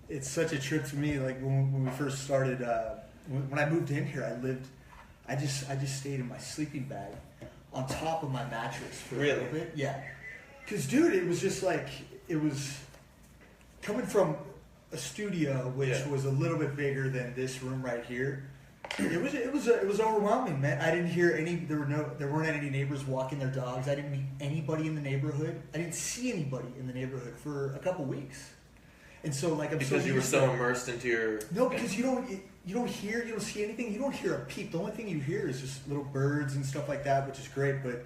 it's such a trip to me. Like when we first started, when I moved in here, I just stayed in my sleeping bag on top of my mattress for a little bit. Yeah, because dude, it was just like it was coming from a studio which was a little bit bigger than this room right here. It was overwhelming, man. I didn't hear any. There weren't any neighbors walking their dogs. I didn't meet anybody in the neighborhood. I didn't see anybody in the neighborhood for a couple weeks. And so, like, because you were so immersed into your because you don't see anything. You don't hear a peep. The only thing you hear is just little birds and stuff like that, which is great. But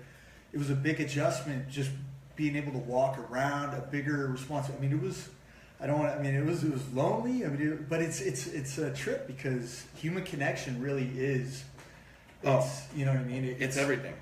it was a big adjustment just being able to walk around, a bigger responsibility. I mean, it was. It was lonely. But it's a trip because human connection really is. You know what I mean. It's everything.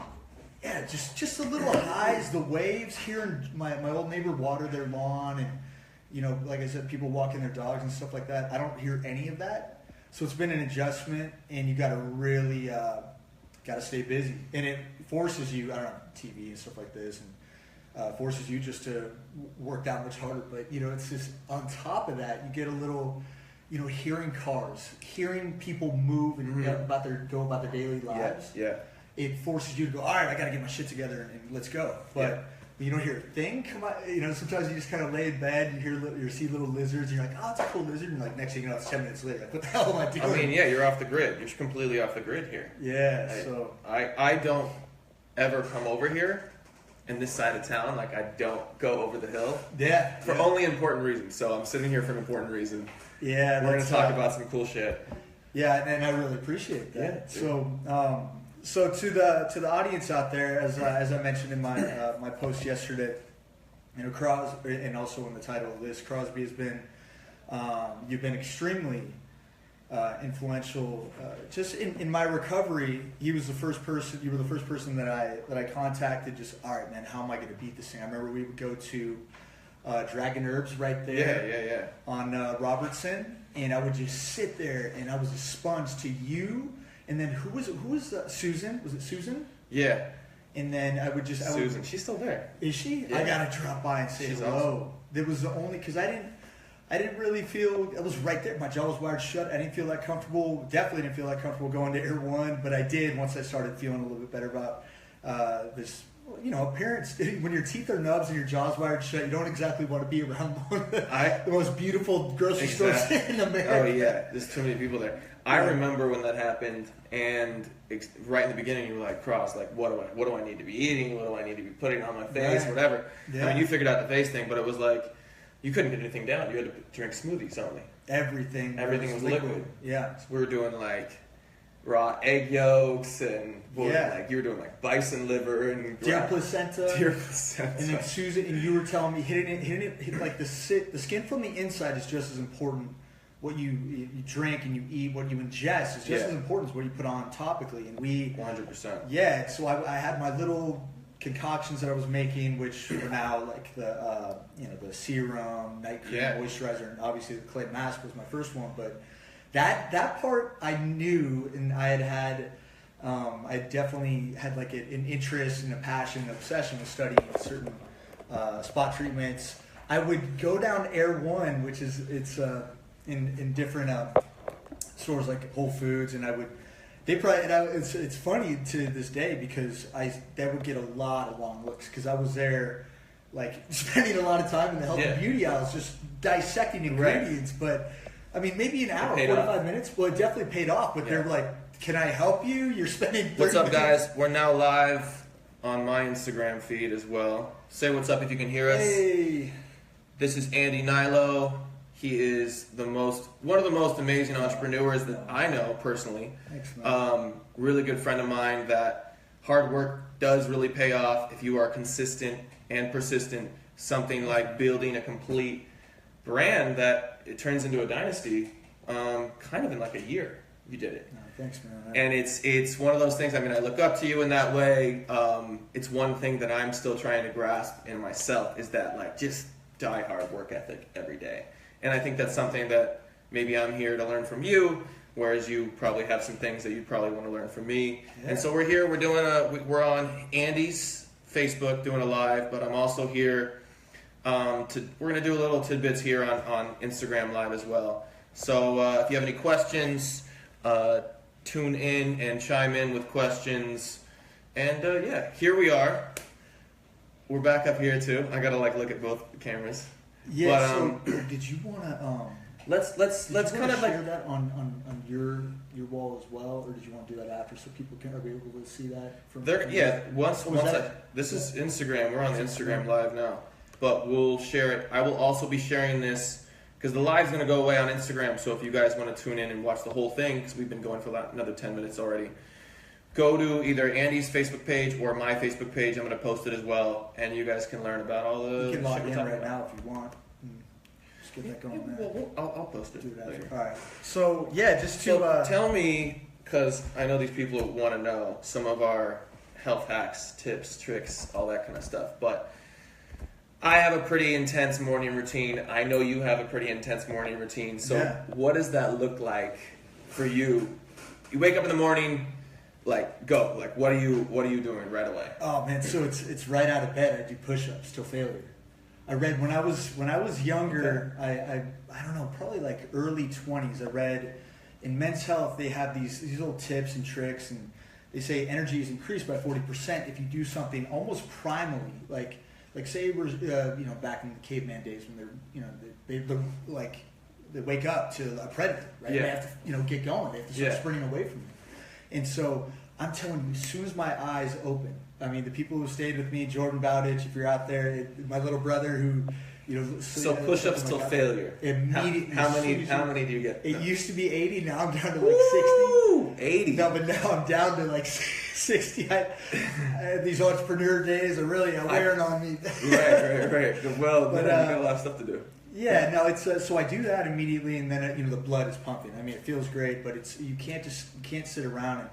Yeah, just the little highs, the waves. Hearing my old neighbor water their lawn, and like I said, people walking their dogs and stuff like that. I don't hear any of that. So it's been an adjustment, and you got to really got to stay busy, and it forces you. I don't know, TV and stuff like this, and forces you just to work that much harder. But it's just on top of that, you get a little, hearing cars, hearing people move and go about their daily lives. Yeah. It forces you to go, all right, I got to get my shit together and let's go. But you don't hear a thing come out. Sometimes you just kind of lay in bed and you see little lizards and you're like, oh, it's a cool lizard. And like next thing you know, it's 10 minutes later. Like, what the hell am I doing? I mean, you're off the grid. You're completely off the grid here. Yeah. I don't ever come over here in this side of town. Like, I don't go over the hill. Yeah. For only important reasons. So I'm sitting here for an important reason. Yeah. We're going to talk about some cool shit. Yeah, and I really appreciate that. Yeah, so to the audience out there, as I mentioned in my my post yesterday, Crosby, and also in the title of this, Crosby has been you've been extremely influential just in my recovery. You were the first person that I contacted. Just, all right, man, how am I going to beat this thing? I remember we would go to Dragon Herbs right there on Robertson, and I would just sit there and I was a sponge to you. And then who was Susan? Was it Susan? Yeah. And then I would just Susan. She's still there. Is she? Yeah. I gotta drop by and say hello. Awesome. That was the only because I didn't really feel it was right there. My jaw was wired shut. I didn't feel that comfortable. Definitely didn't feel that comfortable going to Air One, but I did once I started feeling a little bit better about this. Appearance. When your teeth are nubs and your jaw's wired shut, you don't exactly want to be around the most beautiful grocery stores in America. Oh yeah, there's too many people there. I remember when that happened, and right in the beginning, you were like, "Cross, like, what do I need to be eating? What do I need to be putting on my face? Whatever." Yeah. I mean, you figured out the face thing, but it was like you couldn't get anything down. You had to drink smoothies only. Everything was liquid. Yeah, so we were doing like raw egg yolks and you were doing like bison liver and deer placenta. And then Susan, and you were telling me hitting it like the skin from the inside is just as important. What you drink and you eat, what you ingest is just as important as what you put on topically. And we 100%. Yeah, so I had my little concoctions that I was making, which were now like the the serum, night cream, moisturizer, and obviously the clay mask was my first one, but. That part I knew, and I definitely had like an interest and a passion, an obsession with studying certain spot treatments. I would go down Air One, which is in different stores like Whole Foods, and it's funny to this day because that would get a lot of long looks because I was there like spending a lot of time in the health and beauty aisles just dissecting ingredients, but. I mean, maybe an hour, 45 minutes. Well, it definitely paid off. But they're like, "Can I help you? You're spending 30 What's up, minutes. guys? We're now live on my Instagram feed as well. Say what's up if you can hear us. Hey. This is Andy Hnilo. He is one of the most amazing entrepreneurs that I know personally. Thanks, man. Really good friend of mine. That hard work does really pay off if you are consistent and persistent. Something like building a complete brand that it turns into a dynasty kind of in like a year. You did it. No, thanks, man. And it's one of those things. I mean, I look up to you in that way. It's one thing that I'm still trying to grasp in myself is that like just die hard work ethic every day. And I think that's something that maybe I'm here to learn from you, whereas you probably have some things that you probably want to learn from me. Yeah. And so we're here. We're on Andy's Facebook doing a live, but I'm also here We're going to do a little tidbits here on Instagram Live as well. So if you have any questions, tune in and chime in with questions. And yeah, here we are. We're back up here too. I gotta look at both cameras. Yeah. But, did you want to? Let's kind of share that on your wall as well, or did you want to do that after so people are able to see that? This is Instagram. We're on the Instagram Live now, but we'll share it. I will also be sharing this because the live's going to go away on Instagram. So if you guys want to tune in and watch the whole thing, because we've been going for another 10 minutes already, go to either Andy's Facebook page or my Facebook page. I'm going to post it as well, and you guys can learn about all the. You can log in right now if you want. Just get that going there. I'll post it. Do it later. All right. So yeah, just to tell me, because I know these people want to know some of our health hacks, tips, tricks, all that kind of stuff. But I have a pretty intense morning routine. I know you have a pretty intense morning routine. So what does that look like for you? You wake up in the morning. Go. What are you doing right away? Oh man, so it's right out of bed. I do push-ups till failure. I read when I was younger. Okay. I don't know, probably early 20s. I read in Men's Health they have these little tips and tricks, and they say energy is increased by 40% if you do something almost primally, like say we're back in the caveman days when they wake up to a predator, right? Yeah. They have to get going. They have to start sprinting away from you. And so I'm telling you, as soon as my eyes open, I mean, the people who stayed with me, Jordan Bowditch, if you're out there, my little brother who, So push-ups till failure. Immediately. How many do you get? It used to be 80. Now I'm down to 60. 80. No, but now I'm down to 60. These entrepreneur days are really wearing on me. Right. Well, then you got a lot of stuff to do. Yeah, no, it's so I do that immediately, and then the blood is pumping. I mean, it feels great, but you can't sit around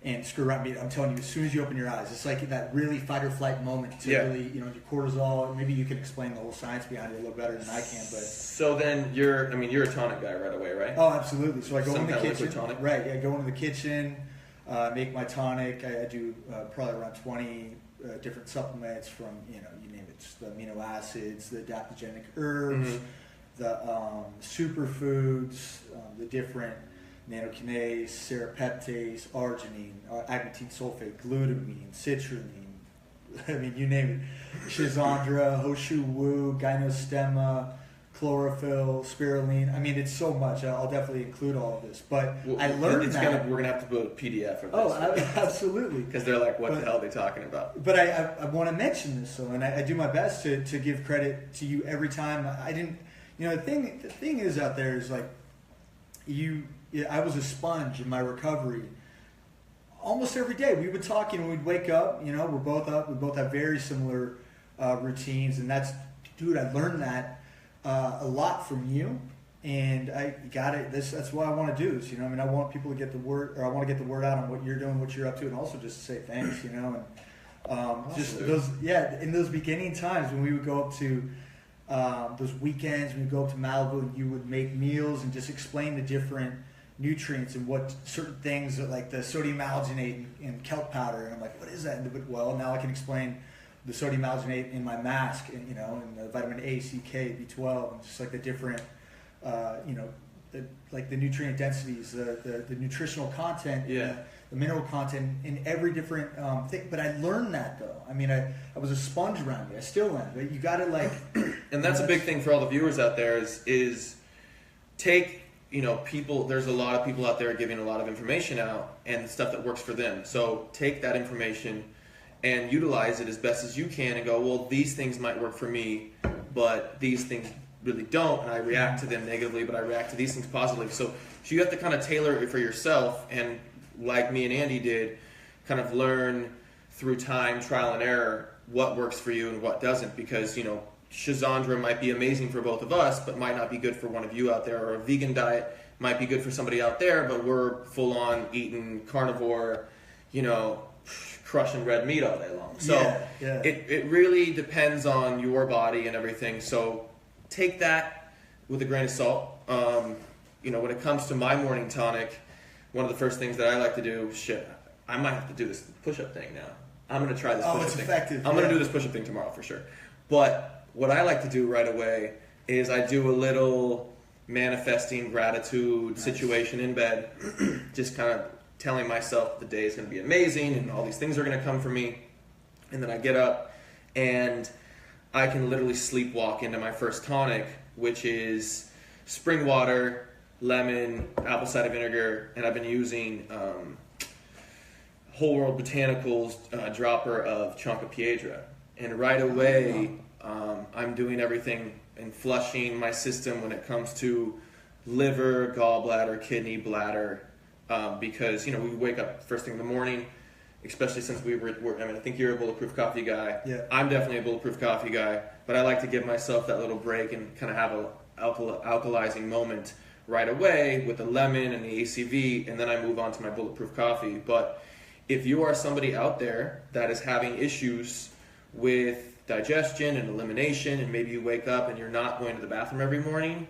and screw around. I mean, I'm telling you, as soon as you open your eyes, it's like that really fight or flight moment to really, your cortisol. Maybe you can explain the whole science behind it a little better than I can. But so then you're a tonic guy right away, right? Oh, absolutely. So I go in the kitchen. Tonic? Right. Yeah, I go into the kitchen, make my tonic. I do probably around 20 different supplements from you name it, the amino acids, the adaptogenic herbs, the superfoods, the different nanokinase, serapeptase, arginine, agmatine sulfate, glutamine, citrulline. I mean, you name it. Schizandra, Hoshu Wu, Gynostemma, chlorophyll, spirulina. I mean, it's so much. I'll definitely include all of this. But I learned we're going to have to build a PDF of this. Oh, absolutely. Because they're like, what the hell are they talking about? But I want to mention this, though, and I do my best to give credit to you every time. I didn't, the thing is out there is I was a sponge in my recovery. Almost every day we would talk, we'd wake up, we're both up, we both have very similar routines, and I learned that a lot from you, and I got it. That's what I want to do. Is, I want people to get the word, or I want to get the word out on what you're doing, what you're up to, and also just to say thanks, and just those, in those beginning times when we would go up to those weekends, when we would go up to Malibu, and you would make meals and just explain the different nutrients and what certain things like the sodium alginate and kelp powder, and I'm like, what is that? Well, now I can explain the sodium alginate in my mask, and and the vitamin A, C, K, B12, and just the different, the nutrient densities, the nutritional content, the mineral content in every different thing. But I learned that though. I mean, I was a sponge around it. I still am. But you got to and that's a big thing for all the viewers out there is take. People, there's a lot of people out there giving a lot of information out and stuff that works for them. So take that information and utilize it as best as you can and go, well, these things might work for me, but these things really don't, and I react to them negatively, but I react to these things positively. So you have to kind of tailor it for yourself, and like me and Andy did, kind of learn through time, trial and error, what works for you and what doesn't, because, Schizandra might be amazing for both of us, but might not be good for one of you out there, or a vegan diet might be good for somebody out there, but we're full on eating carnivore, crushing red meat all day long. So it really depends on your body and everything. So take that with a grain of salt. When it comes to my morning tonic, one of the first things that I like to do, I might have to do this push-up thing now. I'm going to try this push-up thing. Effective. I'm going to do this push-up thing tomorrow for sure. But what I like to do right away is I do a little manifesting gratitude situation in bed, just kind of telling myself the day is going to be amazing and all these things are going to come for me. And then I get up and I can literally sleepwalk into my first tonic, which is spring water, lemon, apple cider vinegar, and I've been using Whole World Botanicals dropper of Chonca. And right away, I'm doing everything and flushing my system when it comes to liver, gallbladder, kidney, bladder, because, we wake up first thing in the morning, especially since I think you're a bulletproof coffee guy. Yeah. I'm definitely a bulletproof coffee guy, but I like to give myself that little break and kind of have a alkalizing moment right away with the lemon and the ACV, and then I move on to my bulletproof coffee. But if you are somebody out there that is having issues with digestion and elimination, and maybe you wake up and you're not going to the bathroom every morning,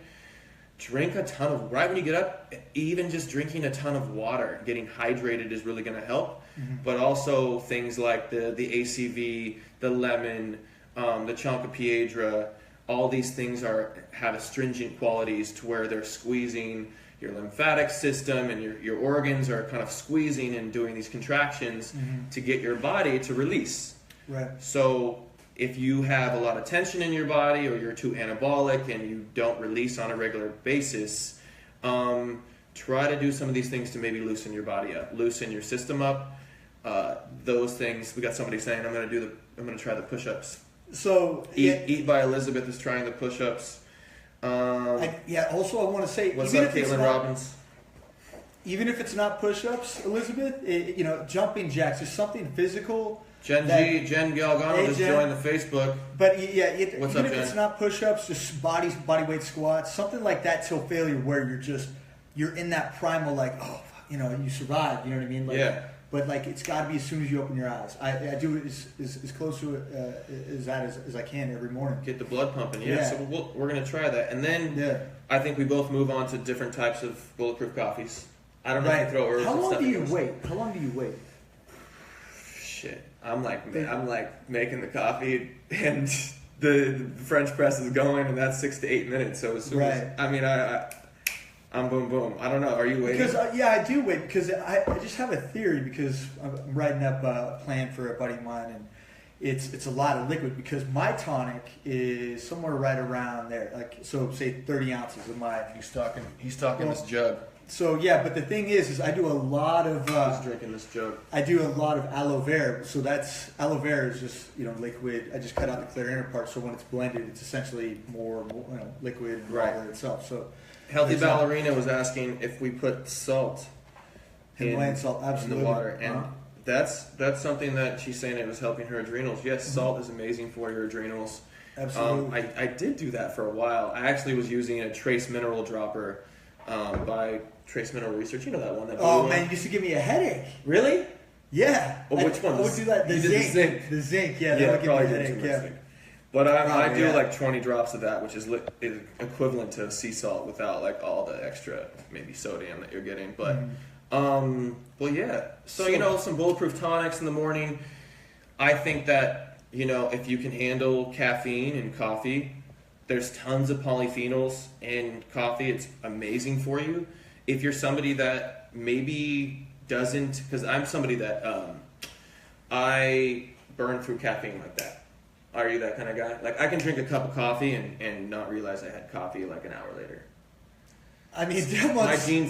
drink a ton of, right when you get up, even just drinking a ton of water, getting hydrated is really going to help. Mm-hmm. But also things like the ACV, the lemon, the Chonca, all these things have astringent qualities to where they're squeezing your lymphatic system, and your organs are kind of squeezing and doing these contractions to get your body to release. Right. So if you have a lot of tension in your body, or you're too anabolic and you don't release on a regular basis, try to do some of these things to maybe loosen your body up, loosen your system up. Those things. We got somebody saying, I'm going to try the push-ups. So Eat by Elizabeth is trying the push-ups. Also, I want to say, what's up, Caitlin Robbins? Even if it's not push-ups, Elizabeth, jumping jacks, there's something physical. Jen Galgano just joined the Facebook. But what's even up, if Jen? it's not push-ups, just body weight squats, something like that till failure, where you're in that primal, you survived. You know what I mean? Yeah. But it's got to be as soon as you open your eyes. I do it as close to it as I can every morning. Get the blood pumping. Yeah. So we're gonna try that, and then I think we both move on to different types of bulletproof coffees. I don't know if you throw herbs. How and long stuff do you in wait? How long do you wait? Shit, I'm making the coffee and the French press is going, and that's 6 to 8 minutes. So as soon as I'm boom boom. I don't know. Are you waiting? Because I do wait, because I just have a theory, because I'm writing up a plan for a buddy of mine, and it's a lot of liquid, because my tonic is somewhere right around there, say 30 ounces of my. He's talking this jug. So but the thing is I do a lot of. He's drinking this jug. I do a lot of aloe vera. So that's aloe vera is just liquid. I just cut out the clear inner part, so when it's blended, it's essentially more liquid water itself. So. Healthy Ballerina was asking if we put salt Himalayan salt, absolutely, in the water, and that's something that she's saying it was helping her adrenals. Yes, salt is amazing for your adrenals. Absolutely. I did do that for a while. I actually was using a trace mineral dropper by Trace Mineral Research. You know that one? Man, it used to give me a headache. Really? Yeah. Which one? I would do that. The zinc. The zinc. Yeah, that would give me a headache. Yeah. But I do 20 drops of that, which is equivalent to sea salt without all the extra maybe sodium that you're getting. But So some bulletproof tonics in the morning. I think that if you can handle caffeine in coffee, there's tons of polyphenols in coffee. It's amazing for you. If you're somebody that maybe doesn't, because I'm somebody that I burn through caffeine like that. Are you that kind of guy? I can drink a cup of coffee and not realize I had coffee an hour later. I mean,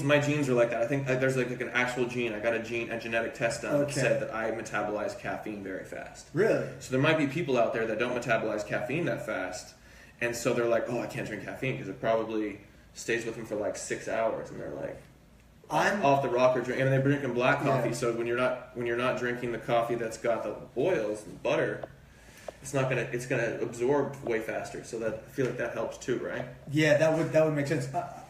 my genes are like that. I think there's an actual gene. I got a genetic test done that said that I metabolize caffeine very fast. Really? So there might be people out there that don't metabolize caffeine that fast, and so they're like, oh, I can't drink caffeine because it probably stays with them for 6 hours, and they're like, I'm off the rocker drink, and they're drinking black coffee. Yeah. So when you're not drinking the coffee that's got the oils and butter, it's gonna absorb way faster. So that I feel like that helps too, right? Yeah, that would make sense.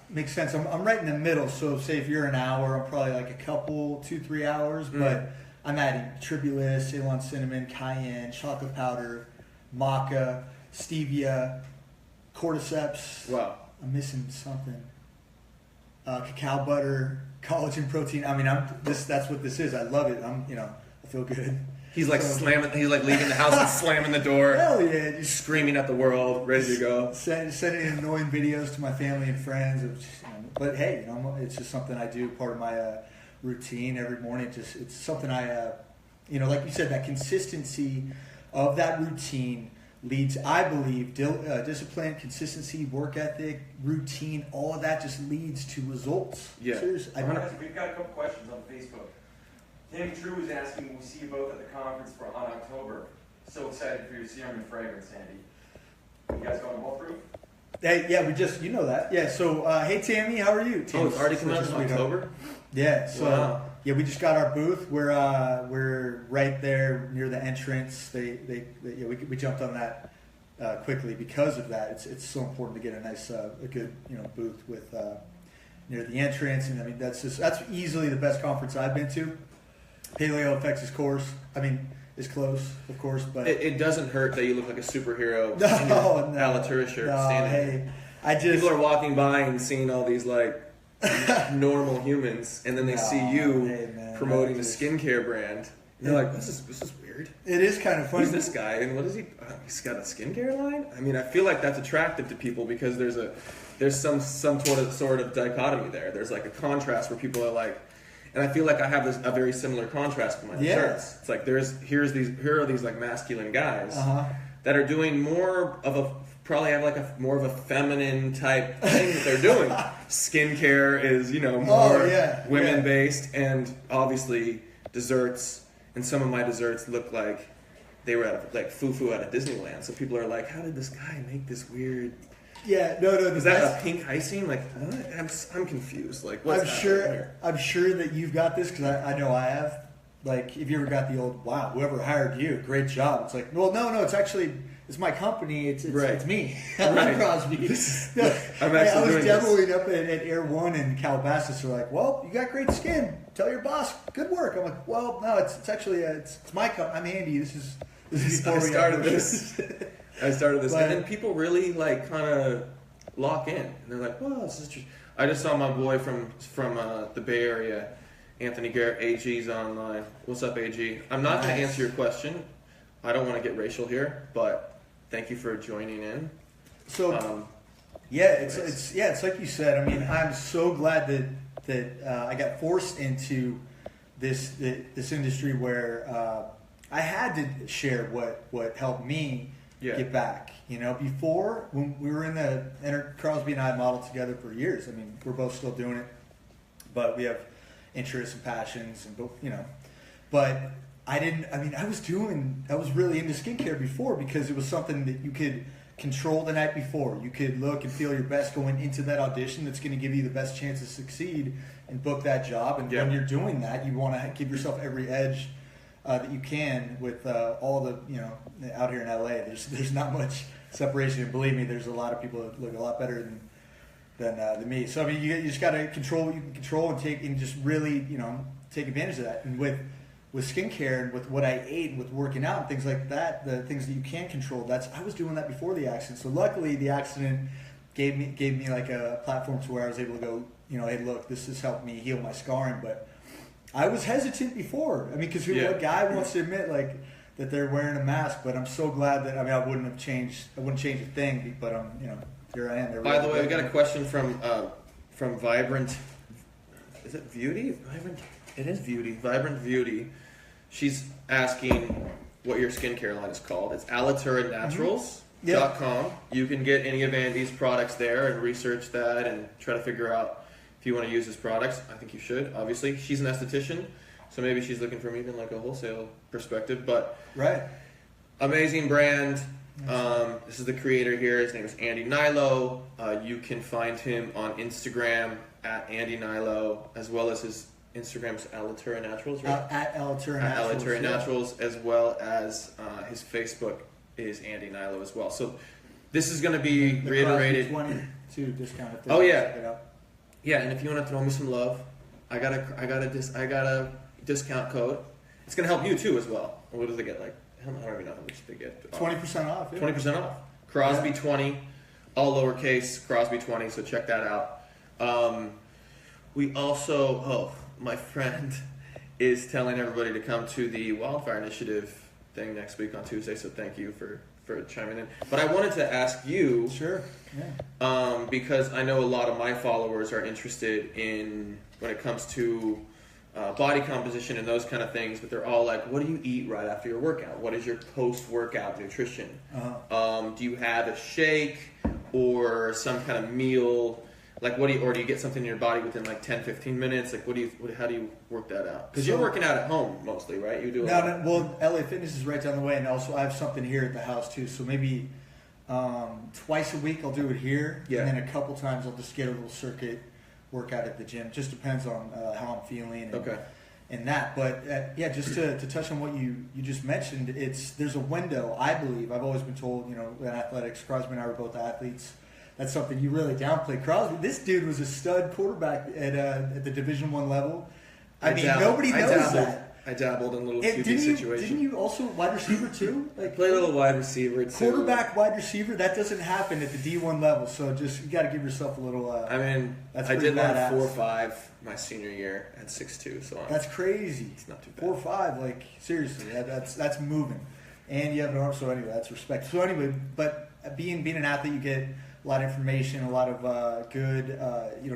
Makes sense. I'm right in the middle. So say if you're an hour, I'm probably a couple 2-3 hours, but I'm adding tribulus, Ceylon cinnamon, cayenne, chocolate powder, maca, stevia, cordyceps. Wow. I'm missing something. Cacao butter, collagen protein. I mean, that's what this is. I love it. I feel good. He's like slamming. He's like leaving the house and slamming the door. Hell yeah! Just screaming at the world, ready to go. Sending annoying videos to my family and friends. But hey, it's just something I do. Part of my routine every morning. It's something I, like you said, that consistency of that routine leads, I believe, discipline, consistency, work ethic, routine. All of that just leads to results. Yeah. Seriously, we've got a couple questions on Facebook. Tammy True was asking, we'll see you both at the conference on October. So excited for your serum and fragrance, Andy. You guys going Wolfproof? Hey, yeah, we just, that. Yeah, so, hey, Tammy, how are you? Oh, it's already coming out in October? Yeah, so, wow. Yeah, we just got our booth. We're right there near the entrance. We jumped on that quickly because of that. It's so important to get a nice, a good, booth with near the entrance. And I mean, that's easily the best conference I've been to. Paleo Effects' course, is close, of course, but it doesn't hurt that you look like a superhero. No, Alitura shirt. Standing. Hey, people are walking by and seeing all these like normal humans, and then they see you promoting a skincare brand. And they're like, "This is weird." It is kind of funny. Who's this guy, and what is he? He's got a skincare line. I mean, I feel like that's attractive to people because there's some sort of dichotomy there. There's like a contrast where people are like. And I feel like I have a very similar contrast with my shirts. It's like here are these like masculine guys that are doing more of more of a feminine type thing that they're doing. Skincare is more women based, and obviously desserts. And some of my desserts look like they were at like foo at a Disneyland. So people are like, how did this guy make this weird? Yeah, no. Is that a pink icing? Like, what? I'm confused. Like, what's I'm sure that you've got this because I know I have. Like, if you ever got the old, wow, whoever hired you, great job. It's like, well, no, it's my company. It's me. I'm Crosby. I was demoing up at Air One in Calabasas. They're like, well, you got great skin. Tell your boss, good work. I'm like, well, no, it's actually it's my company. I'm Andy. This is before we started this. I started this, and then people really like kind of lock in, and they're like, "Well, this is just." I just saw my boy from the Bay Area, Anthony Garrett. AG's online. What's up, AG? I'm not going to answer your question. I don't want to get racial here, but thank you for joining in. So, it's like you said. I mean, I'm so glad that I got forced into this industry where I had to share what helped me. Get back. Before when we were Crosby and I modeled together for years. I mean, we're both still doing it, but we have interests and passions, But I was really into skincare before because it was something that you could control the night before. You could look and feel your best going into that audition. That's going to give you the best chance to succeed and book that job. And when you're doing that, you want to give yourself every edge. That you can with all the out here in LA. There's not much separation, and believe me, there's a lot of people that look a lot better than me. So I mean, you just got to control what you can control and just really take advantage of that. And with skincare and with what I ate, and with working out and things like that, the things that you can control. I was doing that before the accident. So luckily, the accident gave me like a platform to where I was able to go. Hey, look, this has helped me heal my scarring, but. I was hesitant before. I mean, because what guy wants to admit that they're wearing a mask? But I'm so glad that I wouldn't change a thing. But here I am. By the way, we got a question from Vibrant. Is it Beauty? Vibrant. It is Beauty. Vibrant Beauty. She's asking what your skincare line is called. It's AlituraNaturals.com. You can get any of Andy's products there and research that and try to figure out. If you want to use his products, I think you should. Obviously, she's an esthetician, so maybe she's looking from even like a wholesale perspective. But amazing brand. This is the creator here. His name is Andy Hnilo. You can find him on Instagram at Andy Hnilo, as well as his Instagram is Alitura Naturals, right? At Alitura Naturals. At Alitura Naturals, as well as his Facebook is Andy Hnilo as well. So this is going to be reiterated. 22 discount. Oh yeah. Yeah, and if you want to throw me some love, I got a discount code. It's gonna help you too as well. What do they get? Like I don't even know how much they get. 20% off. 20% off. Crosby 20, all lowercase. Crosby 20. So check that out. We also, my friend is telling everybody to come to the Wildfire Initiative thing next week on Tuesday. So thank you for chiming in. But I wanted to ask you, sure, yeah, because I know a lot of my followers are interested in when it comes to body composition and those kind of things, but they're all like, what do you eat right after your workout? What is your post-workout nutrition? Do you have a shake or some kind of meal? Like, or do you get something in your body within like 10, 15 minutes? Like, how do you work that out? Because you're working out at home mostly, right? You do. Well, LA Fitness is right down the way, and also I have something here at the house too. So maybe twice a week I'll do it here, and then a couple times I'll just get a little circuit workout at the gym. Just depends on how I'm feeling. And that, but yeah, just to touch on what you just mentioned, there's a window. I believe I've always been told, in athletics, Crosby and I were both athletes. That's something you really downplay. Crosby, this dude was a stud quarterback at the Division I level. Nobody knows that. I dabbled in little QB situations. Didn't you also wide receiver too? I played a little wide receiver too. Quarterback, wide receiver, that doesn't happen at the D1 level. So you got to give yourself a little. I did learn 4.5 my senior year at 6'2", so that's crazy. It's not too bad. 4.5, like seriously, that's moving. And you have an arm, so anyway, that's respect. So anyway, but being an athlete, you get a lot of information, a lot of good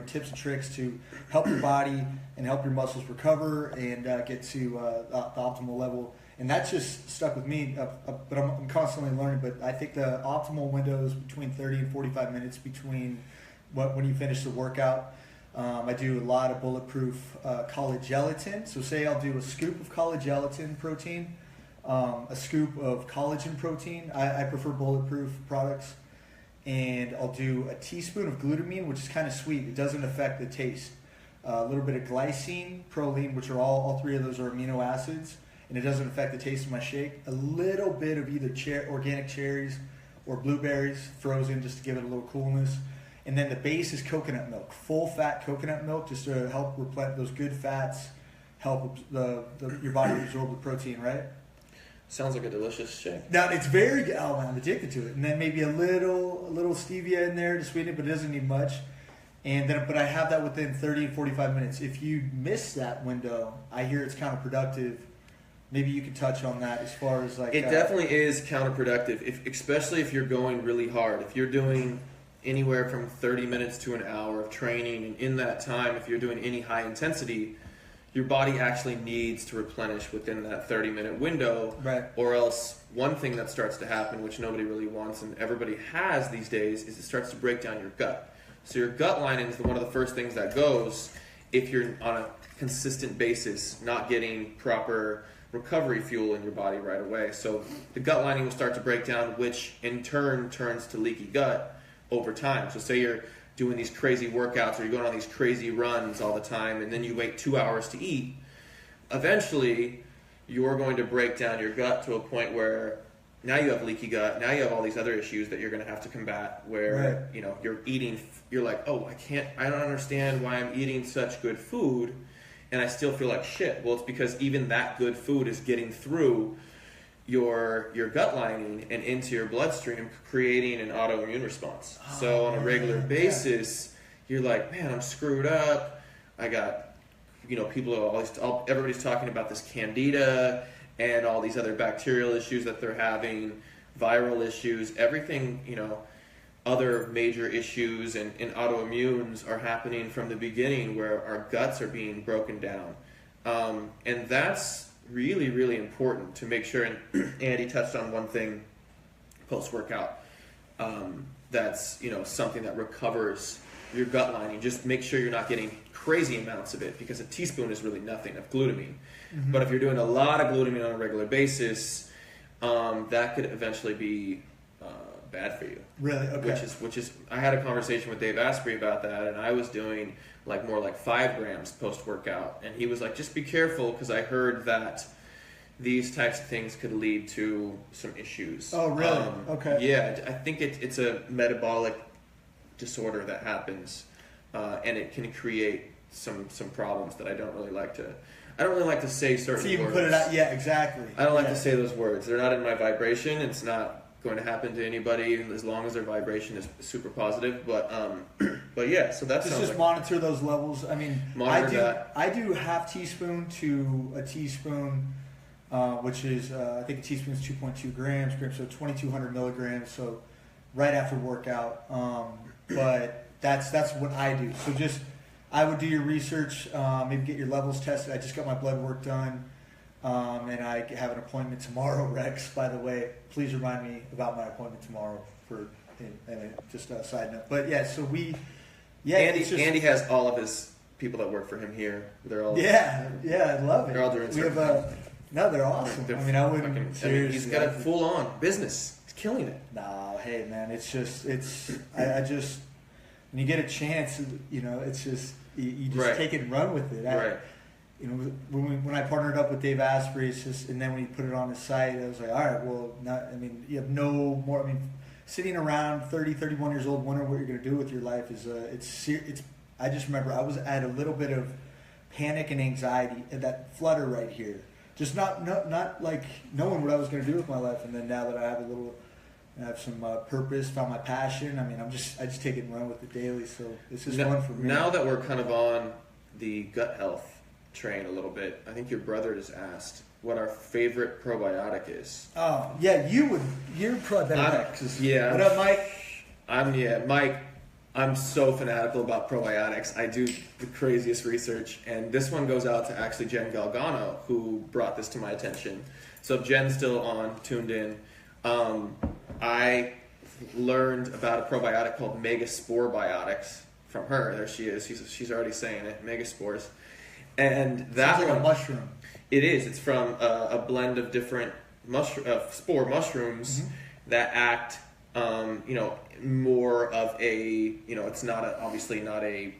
tips and tricks to help your body and help your muscles recover and get to the optimal level. And that's just stuck with me. But I'm constantly learning. But I think the optimal window is between 30 and 45 minutes between when you finish the workout. I do a lot of bulletproof collagen gelatin. So say I'll do a scoop of collagen gelatin protein, a scoop of collagen protein. I prefer bulletproof products. And I'll do a teaspoon of glutamine, which is kind of sweet. It doesn't affect the taste. A little bit of glycine, proline, which are all three of those are amino acids, and it doesn't affect the taste of my shake. A little bit of either organic cherries or blueberries frozen just to give it a little coolness. And then the base is coconut milk, full fat coconut milk, just to help replenish those good fats, help your body absorb the protein, right? Sounds like a delicious shake. Now it's very good. Oh man, I'm addicted to it. And then maybe a little stevia in there to sweeten it, but it doesn't need much. But I have that within 30 and 45 minutes. If you miss that window, I hear it's counterproductive. Maybe you could touch on that as far as like. It definitely is counterproductive, especially if you're going really hard. If you're doing anywhere from 30 minutes to an hour of training, and in that time, if you're doing any high intensity, your body actually needs to replenish within that 30-minute window, right? Or else one thing that starts to happen, which nobody really wants and everybody has these days, is it starts to break down your gut. So your gut lining is one of the first things that goes if you're on a consistent basis not getting proper recovery fuel in your body right away. So the gut lining will start to break down, which in turn turns to leaky gut over time. So say you're doing these crazy workouts or you're going on these crazy runs all the time and then you wait 2 hours to eat, eventually you're going to break down your gut to a point where now you have leaky gut, now you have all these other issues that you're going to have to combat where you're eating, you're like, I don't understand why I'm eating such good food and I still feel like shit. Well, it's because even that good food is getting through your gut lining and into your bloodstream, creating an autoimmune response. So on a regular basis, you're like, man, I'm screwed up. I got, people are everybody's talking about this candida and all these other bacterial issues that they're having, viral issues, everything, other major issues and autoimmunes are happening from the beginning where our guts are being broken down. And that's really, really important to make sure, and Andy touched on one thing post-workout, that's, something that recovers your gut lining. Just make sure you're not getting crazy amounts of it because a teaspoon is really nothing of glutamine. Mm-hmm. But if you're doing a lot of glutamine on a regular basis, that could eventually be bad for you. Really? Okay. Which is I had a conversation with Dave Asprey about that, and I was doing more like 5 grams post-workout, and he was like, just be careful because I heard that these types of things could lead to some issues. Oh, really? Okay. Yeah, I think it's a metabolic disorder that happens, and it can create some problems that I don't really like to say certain words. Put it out. Yeah, exactly. I don't like to say those words. They're not in my vibration. It's not going to happen to anybody as long as their vibration is super positive. But yeah, so that's just monitor those levels. I mean, I do half teaspoon to a teaspoon, which is I think a teaspoon is 2.2 grams, so 2,200 milligrams. So right after workout. But that's what I do. So I would do your research, maybe get your levels tested. I just got my blood work done. And I have an appointment tomorrow, Rex, by the way. Please remind me about my appointment tomorrow for just a side note. But yeah, so Andy has all of his people that work for him here. They're all I love it. They're all doing they're awesome. I wouldn't seriously. He's got a full on business. He's killing it. No, hey man, I just when you get a chance, it's just you just take it and run with it. Right. When I partnered up with Dave Asprey, and then when he put it on his site, I was like, all right, well, you have no more. Sitting around 30, 31 years old, wondering what you're going to do with your life is it's. I just remember I was at a little bit of panic and anxiety and that flutter right here, just not like knowing what I was going to do with my life. And then now that I have some purpose, found my passion. I just take it and run with it daily. So it's just fun for me. Now that we're kind of on the gut health train a little bit, I think your brother just asked what our favorite probiotic is. Oh yeah, you're probably better. Yeah. What up, Mike? Mike. I'm so fanatical about probiotics. I do the craziest research, and this one goes out to actually Jen Galgano, who brought this to my attention. So if Jen's still tuned in, I learned about a probiotic called Megaspore Biotics from her. There she is. She's already saying it. Megaspores. And that sounds like a mushroom. It is. It's from a blend of different spore mushrooms that act, more of a, it's not obviously not a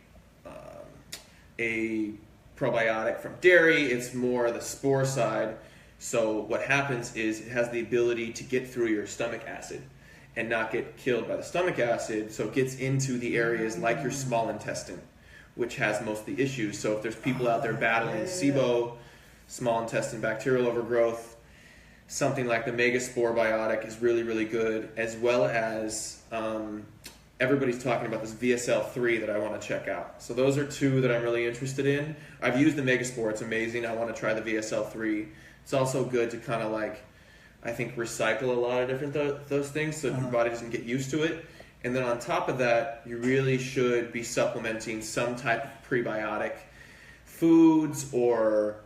probiotic from dairy. It's more the spore side. So what happens is it has the ability to get through your stomach acid and not get killed by the stomach acid. So it gets into the areas like your small intestine, which has most of the issues. So if there's people out there battling SIBO, small intestine bacterial overgrowth, something like the Megaspore biotic is really, really good, as well as everybody's talking about this VSL3 that I want to check out. So those are two that I'm really interested in. I've used the Megaspore. It's amazing. I want to try the VSL3. It's also good to kind of I think recycle a lot of different those things so your body doesn't get used to it. And then on top of that, you really should be supplementing some type of prebiotic foods or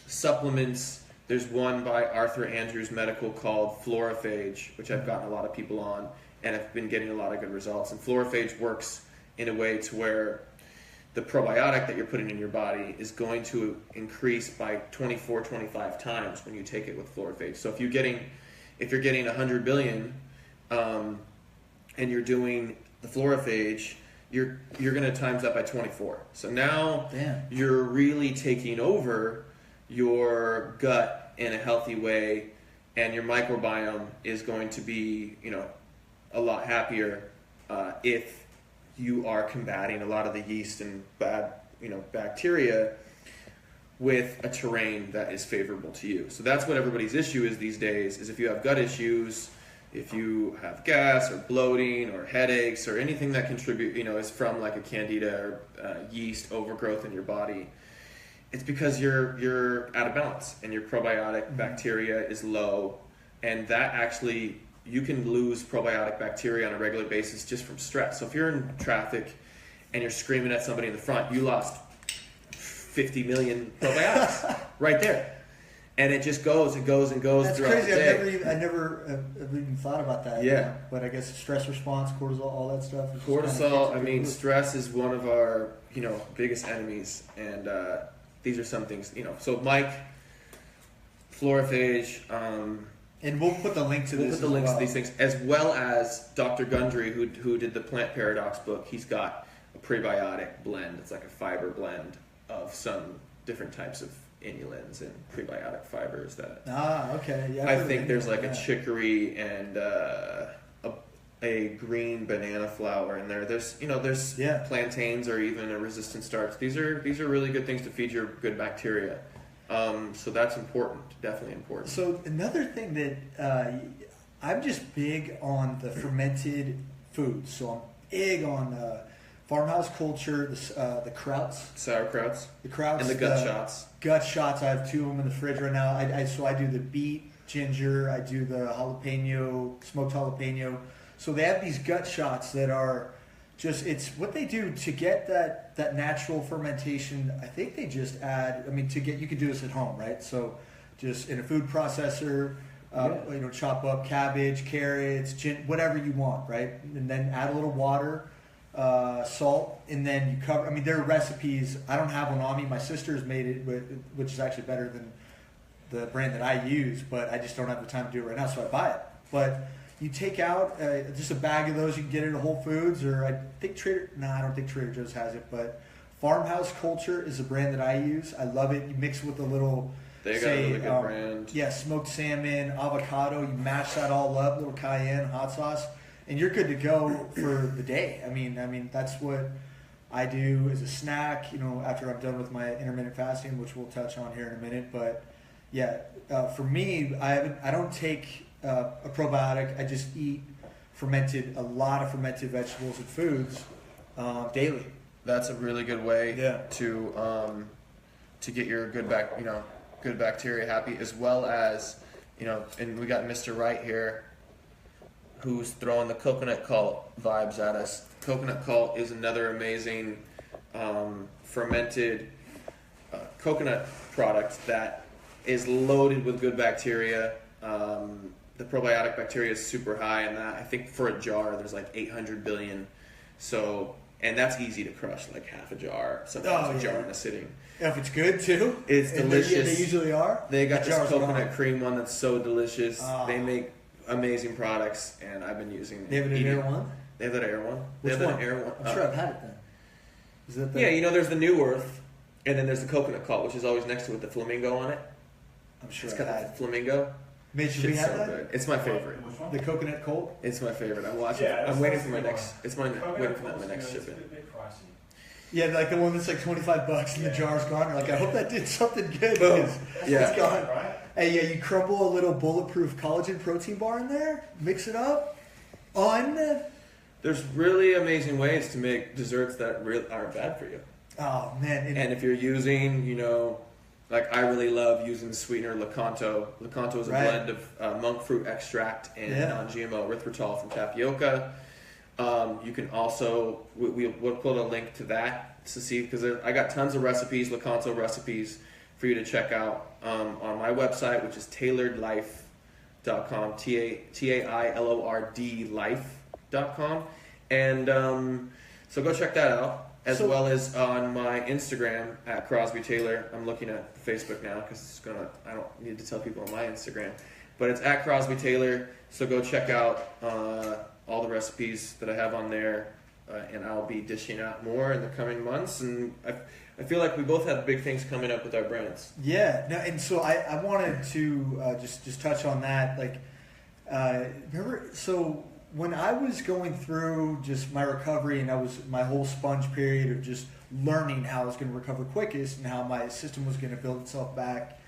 supplements. There's one by Arthur Andrews Medical called Fluorophage, which I've gotten a lot of people on, and I've been getting a lot of good results. And Fluorophage works in a way to where the probiotic that you're putting in your body is going to increase by 24, 25 times when you take it with Fluorophage. So if you're getting 100 billion, and you're doing the Fluorophage, you're going to times that by 24. So now you're really taking over your gut in a healthy way, and your microbiome is going to be, a lot happier if you are combating a lot of the yeast and bad, bacteria with a terrain that is favorable to you. So that's what everybody's issue is these days, is if you have gut issues, if you have gas or bloating or headaches or anything that contribute, is from like a candida or yeast overgrowth in your body, it's because you're out of balance and your probiotic bacteria is low, and that actually, you can lose probiotic bacteria on a regular basis just from stress. So if you're in traffic and you're screaming at somebody in the front, you lost 50 million probiotics right there. And it just goes and goes and goes. That's throughout crazy. the day. I never have even thought about that. Yeah. But I guess stress response, cortisol, all that stuff. Cortisol, stress is one of our, biggest enemies. And these are some things, So Mike, Fluorophage, and we'll put the link to this. We'll put the links to these things, as well as Dr. Gundry, who did the Plant Paradox book. He's got a prebiotic blend. It's like a fiber blend of some different types of inulins and prebiotic fibers that. Okay. Yeah. I think there's like a chicory and a green banana flower in there. There's plantains or even a resistant starch. These are really good things to feed your good bacteria. So that's important, definitely important. So another thing that I'm just big on the fermented foods. So I'm big on farmhouse culture, the krauts. Sauerkrauts. The krauts. And the gut shots. Gut shots. I have 2 of them in the fridge right now. So I do the beet, ginger. I do the jalapeno, smoked jalapeno. So they have these gut shots that are just, it's what they do to get that natural fermentation. I think they just add, you can do this at home, right? So just in a food processor, chop up cabbage, carrots, whatever you want, right? And then add a little water, salt, and then you cover. There are recipes. I don't have one on me. My sister's made it, which is actually better than the brand that I use, but I just don't have the time to do it right now, so I buy it. But you take out just a bag of those. You can get it at Whole Foods, or I don't think Trader Joe's has it, but Farmhouse Culture is a brand that I use. I love it. You mix it with a little, they got a really good brand. Yeah, smoked salmon, avocado. You mash that all up, little cayenne, hot sauce, and you're good to go for the day. That's what I do as a snack. After I'm done with my intermittent fasting, which we'll touch on here in a minute. But yeah, for me, I don't take a probiotic. I just eat a lot of fermented vegetables and foods daily. That's a really good way to get your good bacteria happy, as well as and we got Mr. Wright here who's throwing the coconut cult vibes at us. Coconut cult is another amazing fermented coconut product that is loaded with good bacteria. The probiotic bacteria is super high in that. I think for a jar there's like 800 billion. So, and that's easy to crush, like half a jar, sometimes a jar in a sitting. If it's good too, it's delicious. They usually are. They got this coconut cream one that's so delicious. They make amazing products, and I've been using. They have an Air one. They have that Air one. Which they have one? Air one. I'm sure I've had it then. Is that the... Yeah, there's the New Earth, and then there's the coconut cult, which is always next to it, the flamingo on it. I'm sure it's got that flamingo. Should we have that? Good. It's my favorite. The coconut colt. It's my favorite. I'm watching. Yeah, I'm waiting for my next. Waiting for my next shipment. Yeah, like the one that's like $25 and the jar's gone. You're like, I hope that did something good. Boom. It's gone. Hey, yeah, you crumble a little bulletproof collagen protein bar in there, mix it up. There's really amazing ways to make desserts that aren't bad for you. Oh man! And if you're using, like I really love using the sweetener Lecanto. Lecanto is a blend of monk fruit extract and non-GMO erythritol from tapioca. You can also, we'll put a link to that to see, because I got tons of recipes, Lecanto recipes for you to check out on my website, which is tailoredlife.com, TAILORD life.com. And so go check that out. As well as on my Instagram at Crosby Tailor. I'm looking at Facebook now because I don't need to tell people on my Instagram, but it's at Crosby Tailor. So go check out all the recipes that I have on there, and I'll be dishing out more in the coming months. And I feel like we both have big things coming up with our brands. Yeah, no, and so I wanted to just touch on that. Like, remember, so when I was going through just my recovery, and my whole sponge period of just learning how I was going to recover quickest and how my system was going to build itself back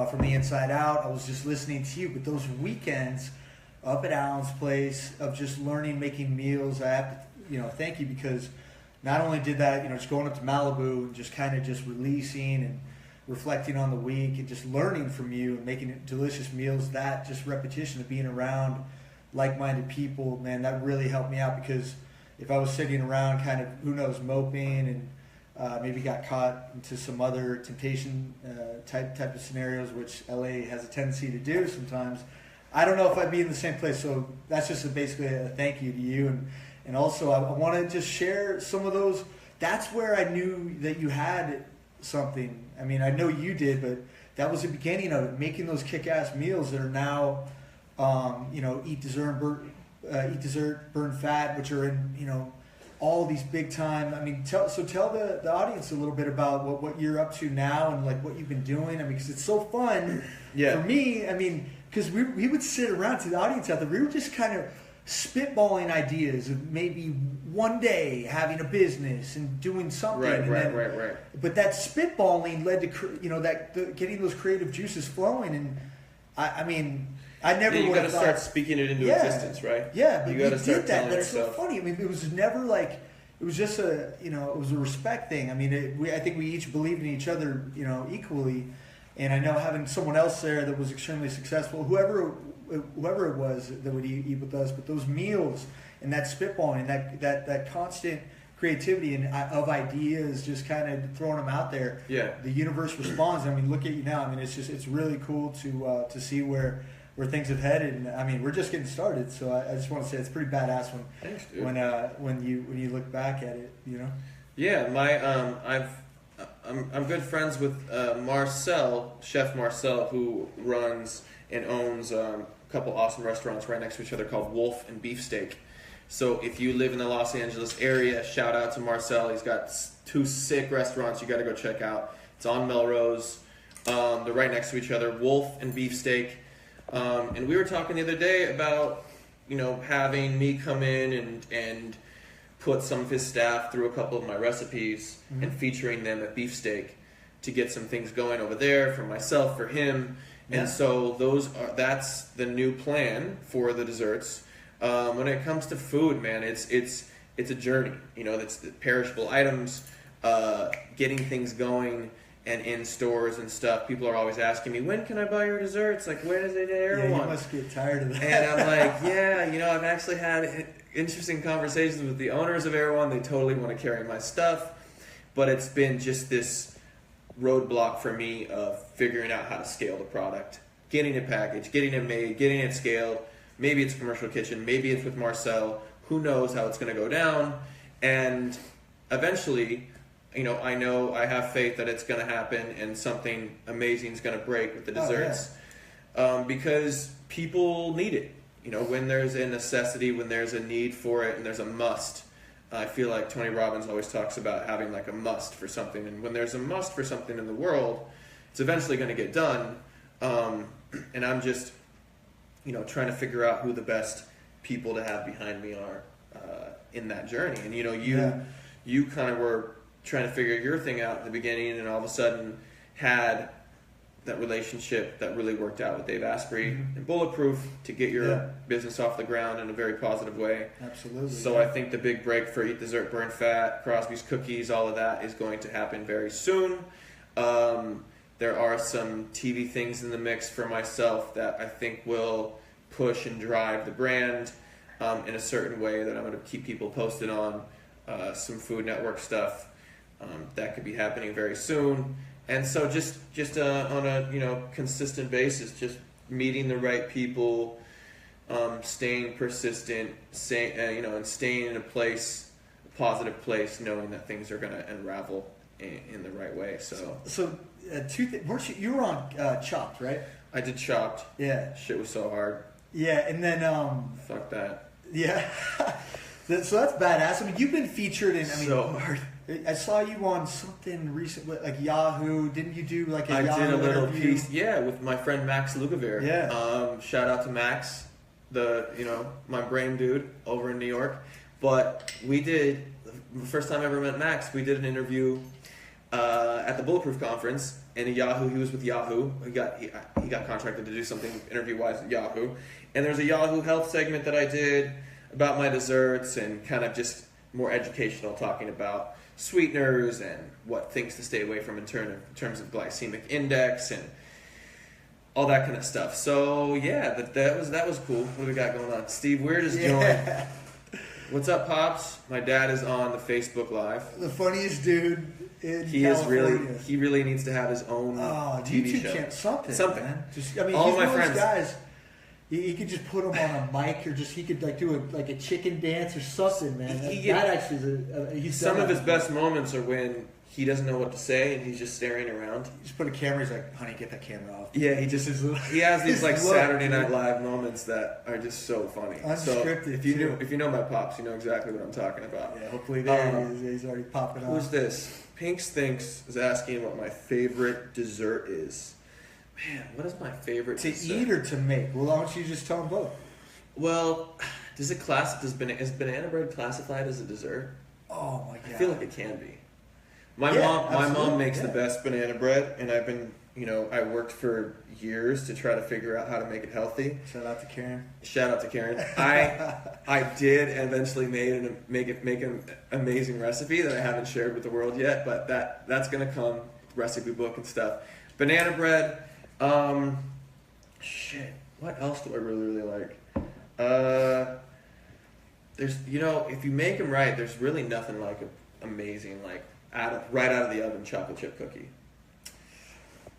from the inside out, I was just listening to you. But those weekends up at Alan's place of just learning, making meals, I have to, thank you, because not only did that, just going up to Malibu and just kind of just releasing and reflecting on the week and just learning from you and making delicious meals, that just repetition of being around like-minded people, man, that really helped me out, because if I was sitting around kind of, who knows, moping and maybe got caught into some other temptation type of scenarios, which LA has a tendency to do sometimes, I don't know if I'd be in the same place. So that's just basically a thank you to you. And also I want to just share some of those. That's where I knew that you had something. I mean, I know you did, but that was the beginning of it, making those kick-ass meals that are now eat dessert, burn fat, which are in, all these big time. I mean, tell the audience a little bit about what you're up to now and like what you've been doing. I mean, because it's so fun for me. I mean, because we would sit around, to the audience out there, we were just kind of spitballing ideas of maybe one day having a business and doing something. Right. But that spitballing led to getting those creative juices flowing. And I mean, I never you would got have to thought. start speaking it into existence, right? Yeah, but you we got to start did that. telling That's so yourself. funny. I mean, it was never like it was just a it was a respect thing. I mean, I think we each believed in each other, equally. And I know having someone else there that was extremely successful, whoever it was that would eat with us, but those meals and that spitballing, that constant creativity and of ideas, just kind of throwing them out there. Yeah. The universe responds. I mean, look at you now. I mean, it's really cool to see where things have headed. And I mean, we're just getting started. So I just want to say it's pretty badass Thanks, dude. when you look back at it. Yeah, I'm good friends with Chef Marcel, who runs and owns a couple awesome restaurants right next to each other called Wolf and Beefsteak. So if you live in the Los Angeles area, shout out to Marcel. He's got 2 sick restaurants you got to go check out. It's on Melrose. They're right next to each other, Wolf and Beefsteak. And we were talking the other day about, having me come in and put some of his staff through a couple of my recipes and featuring them at Beefsteak to get some things going over there for myself, for him. Yeah. And so that's the new plan for the desserts. When it comes to food, man, it's a journey. That's the perishable items, getting things going and in stores and stuff. People are always asking me, when can I buy your desserts? Like, when is it air one? Yeah, you must get tired of that. And I'm like, yeah, I've actually had interesting conversations with the owners of Air One. They totally want to carry my stuff, but it's been just this roadblock for me of figuring out how to scale the product, getting it packaged, getting it made, getting it scaled. Maybe it's a commercial kitchen, maybe it's with Marcel. Who knows how it's going to go down? And eventually, I know I have faith that it's going to happen and something amazing is going to break with the desserts. Because people need it. When there's a necessity, when there's a need for it, and there's a must. I feel like Tony Robbins always talks about having like a must for something. And when there's a must for something in the world, it's eventually going to get done. And I'm just, trying to figure out who the best people to have behind me are in that journey. And, you kind of were trying to figure your thing out at the beginning and all of a sudden had that relationship that really worked out with Dave Asprey and Bulletproof to get your business off the ground in a very positive way. Absolutely. So I think the big break for Eat Dessert, Burn Fat, Crosby's Cookies, all of that is going to happen very soon. There are some TV things in the mix for myself that I think will push and drive the brand in a certain way that I'm going to keep people posted on. Some Food Network stuff that could be happening very soon. And so just on a consistent basis, just meeting the right people, staying persistent, and staying in a positive place, knowing that things are going to unravel in the right way. So 2 things. You were on Chopped, right? I did Chopped. Yeah. Shit was so hard. Yeah, and then fuck that. Yeah. So that's badass. I mean, you've been featured in. So hard. I saw you on something recent, like Yahoo. Didn't you do like a Yahoo I did a little interview? piece, with my friend Max Lugavere. Yeah. Shout out to Max, my brain dude over in New York. But we did, the first time I ever met Max, we did an interview at the Bulletproof Conference in Yahoo. He was with Yahoo. He got contracted to do something interview-wise at Yahoo. And there's a Yahoo Health segment that I did about my desserts and kind of just more educational, talking about sweeteners and what things to stay away from in terms of glycemic index and all that kind of stuff. So that was cool. What do we got going on? Steve Weird is joined. What's up, Pops? My dad is on the Facebook Live. The funniest dude in California. He really needs to have his own TV YouTube show. channel, something. Man. Just, I mean, all he's my one friends. Of those guys. He could just put him on a mic, or he could like do a chicken dance or something, man. He's some of his best moments are when he doesn't know what to say and he's just staring around. You just put a camera. He's like, "Honey, get that camera off." Yeah, he has these like Saturday Night Live moments that are just so funny. Unscripted. So if you know my pops, you know exactly what I'm talking about. Yeah, hopefully he's already popping off. Who's this? Pinks Thinks is asking what my favorite dessert is. Man, what is my favorite dessert? Eat or to make? Well, why don't you just tell them both? Well, is banana bread classified as a dessert? Oh my god! I feel like it can be. My mom makes the best banana bread, and I've been I worked for years to try to figure out how to make it healthy. Shout out to Karen. Shout out to Karen. I did eventually make an amazing recipe that I haven't shared with the world yet, but that's gonna come, recipe book and stuff. Banana bread. What else do I really like? There's if you make them right, there's really nothing like amazing like right out of the oven chocolate chip cookie.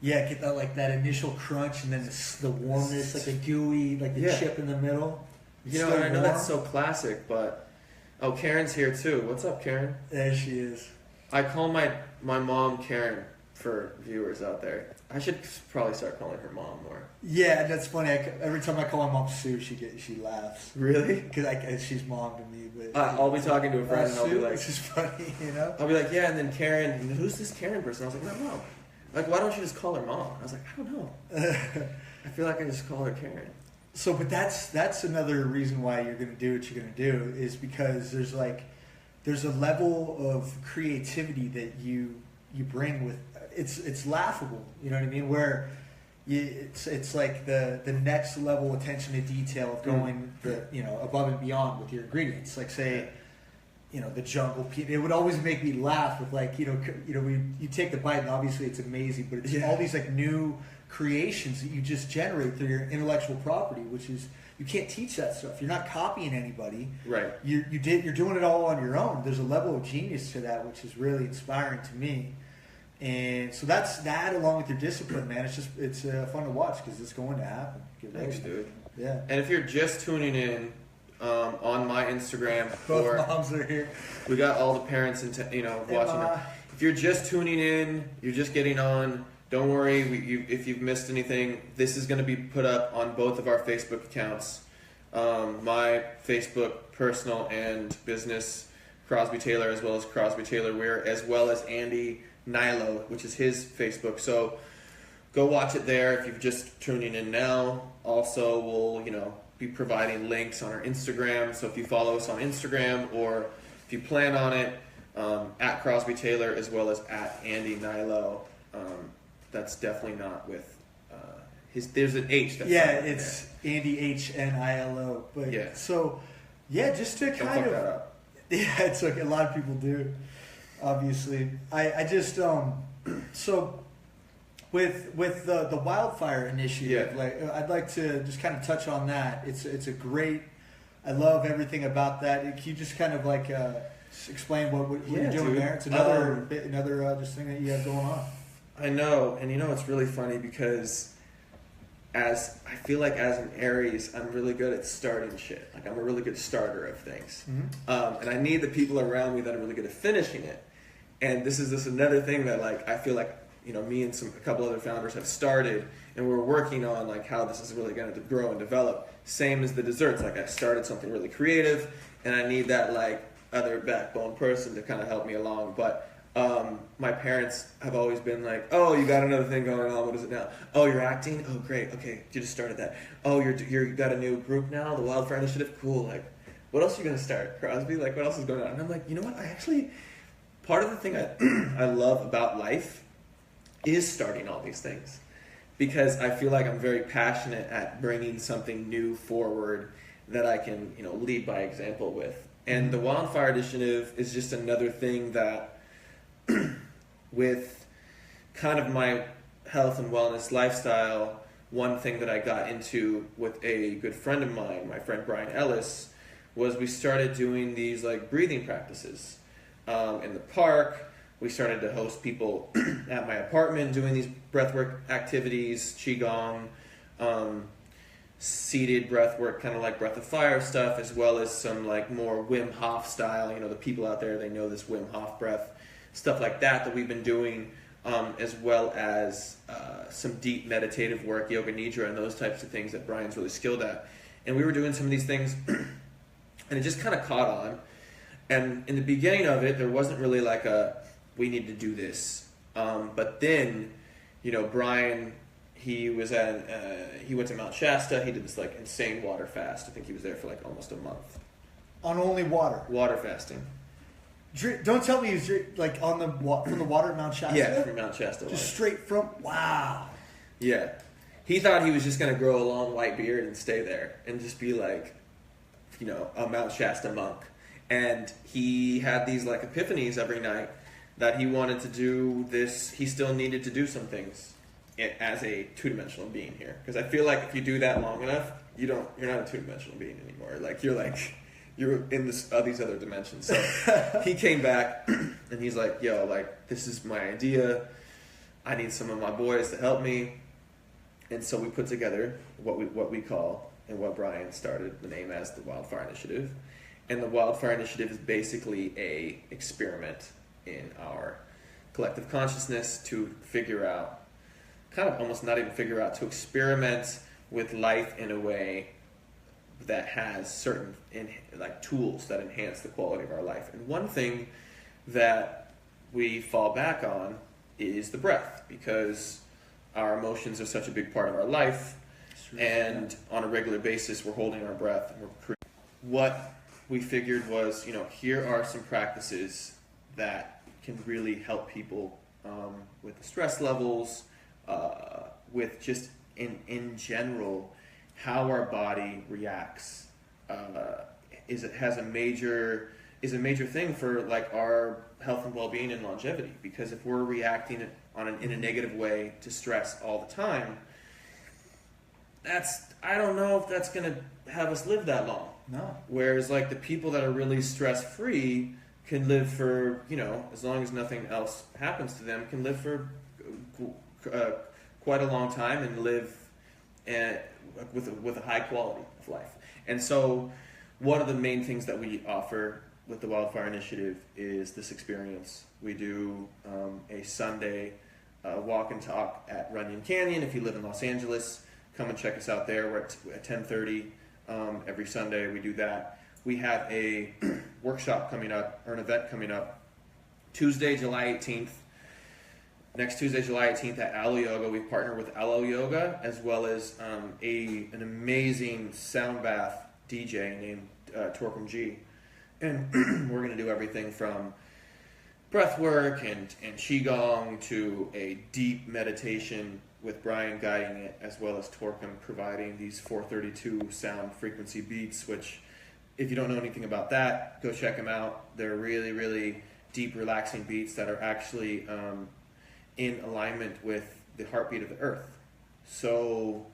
Yeah, get that initial crunch and then the warmness, like the gooey, like the chip in the middle. And I know that's so classic, but Karen's here too. What's up, Karen? There she is. I call my mom Karen for viewers out there. I should probably start calling her mom more. Yeah, that's funny. Every time I call my mom Sue, she laughs. Really? Because she's mom to me. But I'll be talking to a friend and I'll be like, "This is funny," I'll be like, yeah, and then Karen, and then, who's this Karen person? I was like, my mom. Like, why don't you just call her mom? I was like, I don't know. I feel like I just call her Karen. So, but that's another reason why you're going to do what you're going to do is because there's a level of creativity that you bring with it's laughable. You know what I mean? Where it's like the next level attention to detail of going above and beyond with your ingredients. Like say, the jungle peanut. It would always make me laugh with you take the bite and obviously it's amazing, but it's all these like new creations that you just generate through your intellectual property, which is you can't teach that stuff. You're not copying anybody. Right. You're doing it all on your own. There's a level of genius to that, which is really inspiring to me. And so that's that, along with your discipline, man. It's fun to watch because it's going to happen. Thanks, dude. Yeah. And if you're just tuning in on my Instagram, both moms are here. We got all the parents watching it. If you're just tuning in, you're just getting on. Don't worry. If you've missed anything, this is going to be put up on both of our Facebook accounts. My Facebook personal and business, Crosby Tailor, as well as Crosby Tailor Wear, as well as Andy Hnilo, which is his Facebook. So go watch it there if you're just tuning in now. Also, we'll be providing links on our Instagram. So if you follow us on Instagram or if you plan on it, at Crosby Tailor as well as at Andy Hnilo. That's definitely not with there's an H. That's it's there. Andy Hnilo. But yeah. So just to kind of that up. Yeah, it's okay. A lot of people do. Obviously, I just so with the wildfire initiative, I'd like to just kind of touch on that. It's a great. I love everything about that. Can you just kind of explain what you're doing there? It's another just thing that you have going on. I know, and it's really funny because I feel like as an Aries, I'm really good at starting shit. Like I'm a really good starter of things, and I need the people around me that are really good at finishing it. And this is another thing that I feel like me and a couple other founders have started, and we're working on how this is really going to grow and develop. Same as the desserts. I started something really creative, and I need that other backbone person to kind of help me along. But my parents have always been like, "Oh, you got another thing going on. What is it now? Oh, you're acting. Oh, great. Okay, you just started that. Oh, you got a new group now, the Wildfire Initiative. Cool. What else are you gonna start, Crosby? What else is going on?" And I'm like, you know what? I actually. Part of the thing I love about life is starting all these things because I feel like I'm very passionate at bringing something new forward that I can, lead by example with. And the Wildfire Initiative is just another thing that with kind of my health and wellness lifestyle, one thing that I got into with a good friend of mine, my friend Brian Ellis, was we started doing these breathing practices. In the park, we started to host people at my apartment doing these breathwork activities, qigong, seated breathwork, kind of like breath of fire stuff, as well as some more Wim Hof style. The people out there, they know this Wim Hof breath, stuff like that we've been doing, as well as some deep meditative work, yoga nidra, and those types of things that Brian's really skilled at. And we were doing some of these things, and it just kind of caught on. And in the beginning of it, there wasn't really we need to do this. But then, Brian, he went to Mount Shasta. He did this insane water fast. I think he was there for almost a month. On only water? Water fasting. Don't tell me he was like on the from the water at Mount Shasta. Yeah, from Mount Shasta. Just straight from. Wow. Yeah, he thought he was just gonna grow a long white beard and stay there and just be like, a Mount Shasta monk. And he had these like epiphanies every night that he wanted to do this. He still needed to do some things as a two-dimensional being here, because I feel like if you do that long enough, you're not a two-dimensional being anymore. You're in these other dimensions. So he came back and he's like, yo, like, this is my idea. I need some of my boys to help me. And so we put together what we call, and what Brian started the name as, the Wildfire Initiative. And the Wildfire Initiative is basically a experiment in our collective consciousness to figure out, kind of almost not even figure out, to experiment with life in a way that has certain tools that enhance the quality of our life. And one thing that we fall back on is the breath, because our emotions are such a big part of our life, and on a regular basis we're holding our breath and what we figured was, here are some practices that can really help people with the stress levels, with just in general how our body reacts. Is a major thing for like our health and well-being and longevity, because if we're reacting in a negative way to stress all the time, I don't know if that's going to have us live that long. No. Whereas like the people that are really stress-free can live for, as long as nothing else happens to them, can live for quite a long time and live with a high quality of life. And so one of the main things that we offer with the Wildfire Initiative is this experience. We do a Sunday walk and talk at Runyon Canyon. If you live in Los Angeles, come and check us out there. We're at 10:30 every Sunday. We do that. We have a workshop coming up, or an event coming up, Tuesday, July 18th. Next Tuesday, July 18th at Aloe Yoga. We've partnered with Aloe Yoga, as well as an amazing sound bath DJ named Torquem G. And we're going to do everything from breath work and qigong to a deep meditation with Brian guiding it, as well as Torquem providing these 432 sound frequency beats, which, if you don't know anything about that, go check them out. They're really, really deep, relaxing beats that are actually in alignment with the heartbeat of the earth. So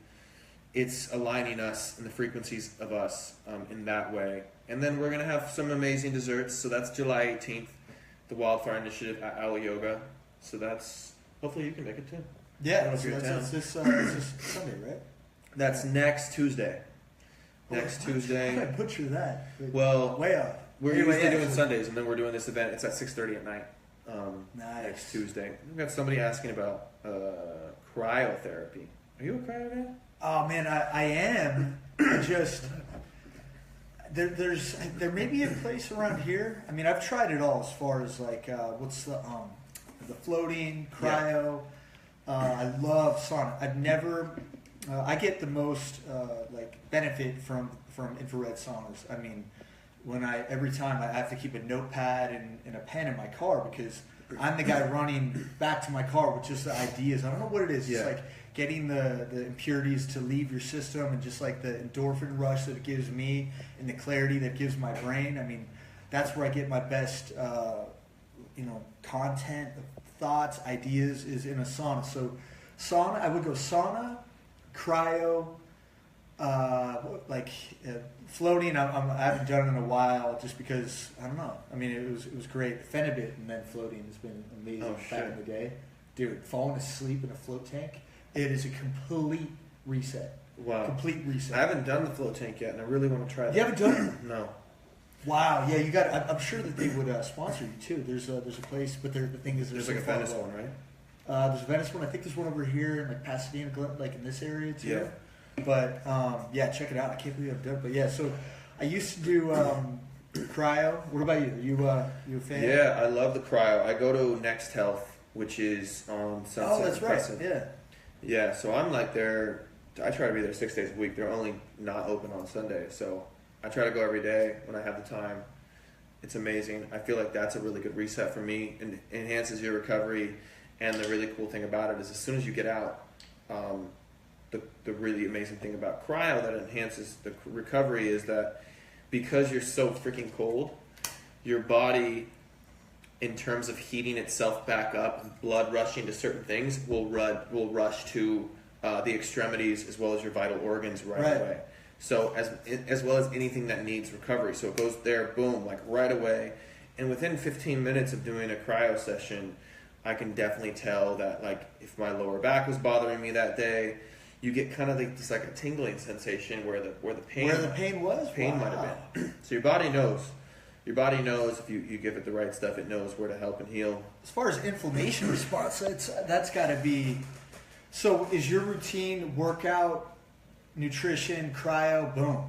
it's aligning us and the frequencies of us in that way. And then we're going to have some amazing desserts. So that's July 18th, the Wildfire Initiative at Aloe Yoga. So that's, hopefully you can make it too. Yeah, that's this Sunday, right? That's next Tuesday. Next How Tuesday. did I butcher that? Well, Way off. We're Anyway, usually doing so- Sundays, and then we're doing this event. It's at 6:30 at night. Nice. Next Tuesday. We've got somebody asking about cryotherapy. Are you a cryo guy? Oh man, I am. I just there may be a place around here. I mean, I've tried it all as far as like what's the floating cryo. I love sauna. I've never. I get the most benefit from infrared saunas. I mean, every time I have to keep a notepad and a pen in my car, because I'm the guy running back to my car with just the ideas. I don't know what it is. Yeah. It's like getting the impurities to leave your system, and just like the endorphin rush that it gives me and the clarity that it gives my brain. I mean, that's where I get my best content, thoughts, ideas is in a sauna. So sauna, I would go sauna, cryo, floating. I haven't done it in a while, just because I don't know. I mean, it was great. Phenibut and then floating has been amazing back in the day. Dude, falling asleep in a float tank, it is a complete reset. Wow. Complete reset. I haven't done the float tank yet, and I really want to try that. You haven't done it? No. Wow. Yeah, you got. I'm sure that they would sponsor you too. There's a place, but the thing is, There's like a Venice one, right? There's a Venice one. I think there's one over here in like Pasadena, like in this area too. Yeah. But yeah, check it out. I can't believe I've done it. But yeah, so I used to do cryo. What about you? You a fan? Yeah, I love the cryo. I go to Next Health, which is on Sunset. Oh, that's right. Crescent. Yeah. Yeah, so I'm like there. I try to be there 6 days a week. They're only not open on Sunday, so I try to go every day when I have the time. It's amazing. I feel like that's a really good reset for me and enhances your recovery. And the really cool thing about it is as soon as you get out, the really amazing thing about cryo that enhances the recovery is that because you're so freaking cold, your body, in terms of heating itself back up, blood rushing to certain things, will rush to the extremities as well as your vital organs right away. So as well as anything that needs recovery. So it goes there, boom, like right away. And within 15 minutes of doing a cryo session, I can definitely tell that, like, if my lower back was bothering me that day, you get kind of just like a tingling sensation where the pain was. Pain might have been. So your body knows. Your body knows if you give it the right stuff, it knows where to help and heal. As far as inflammation response, that's got to be. So is your routine workout, nutrition, cryo, boom?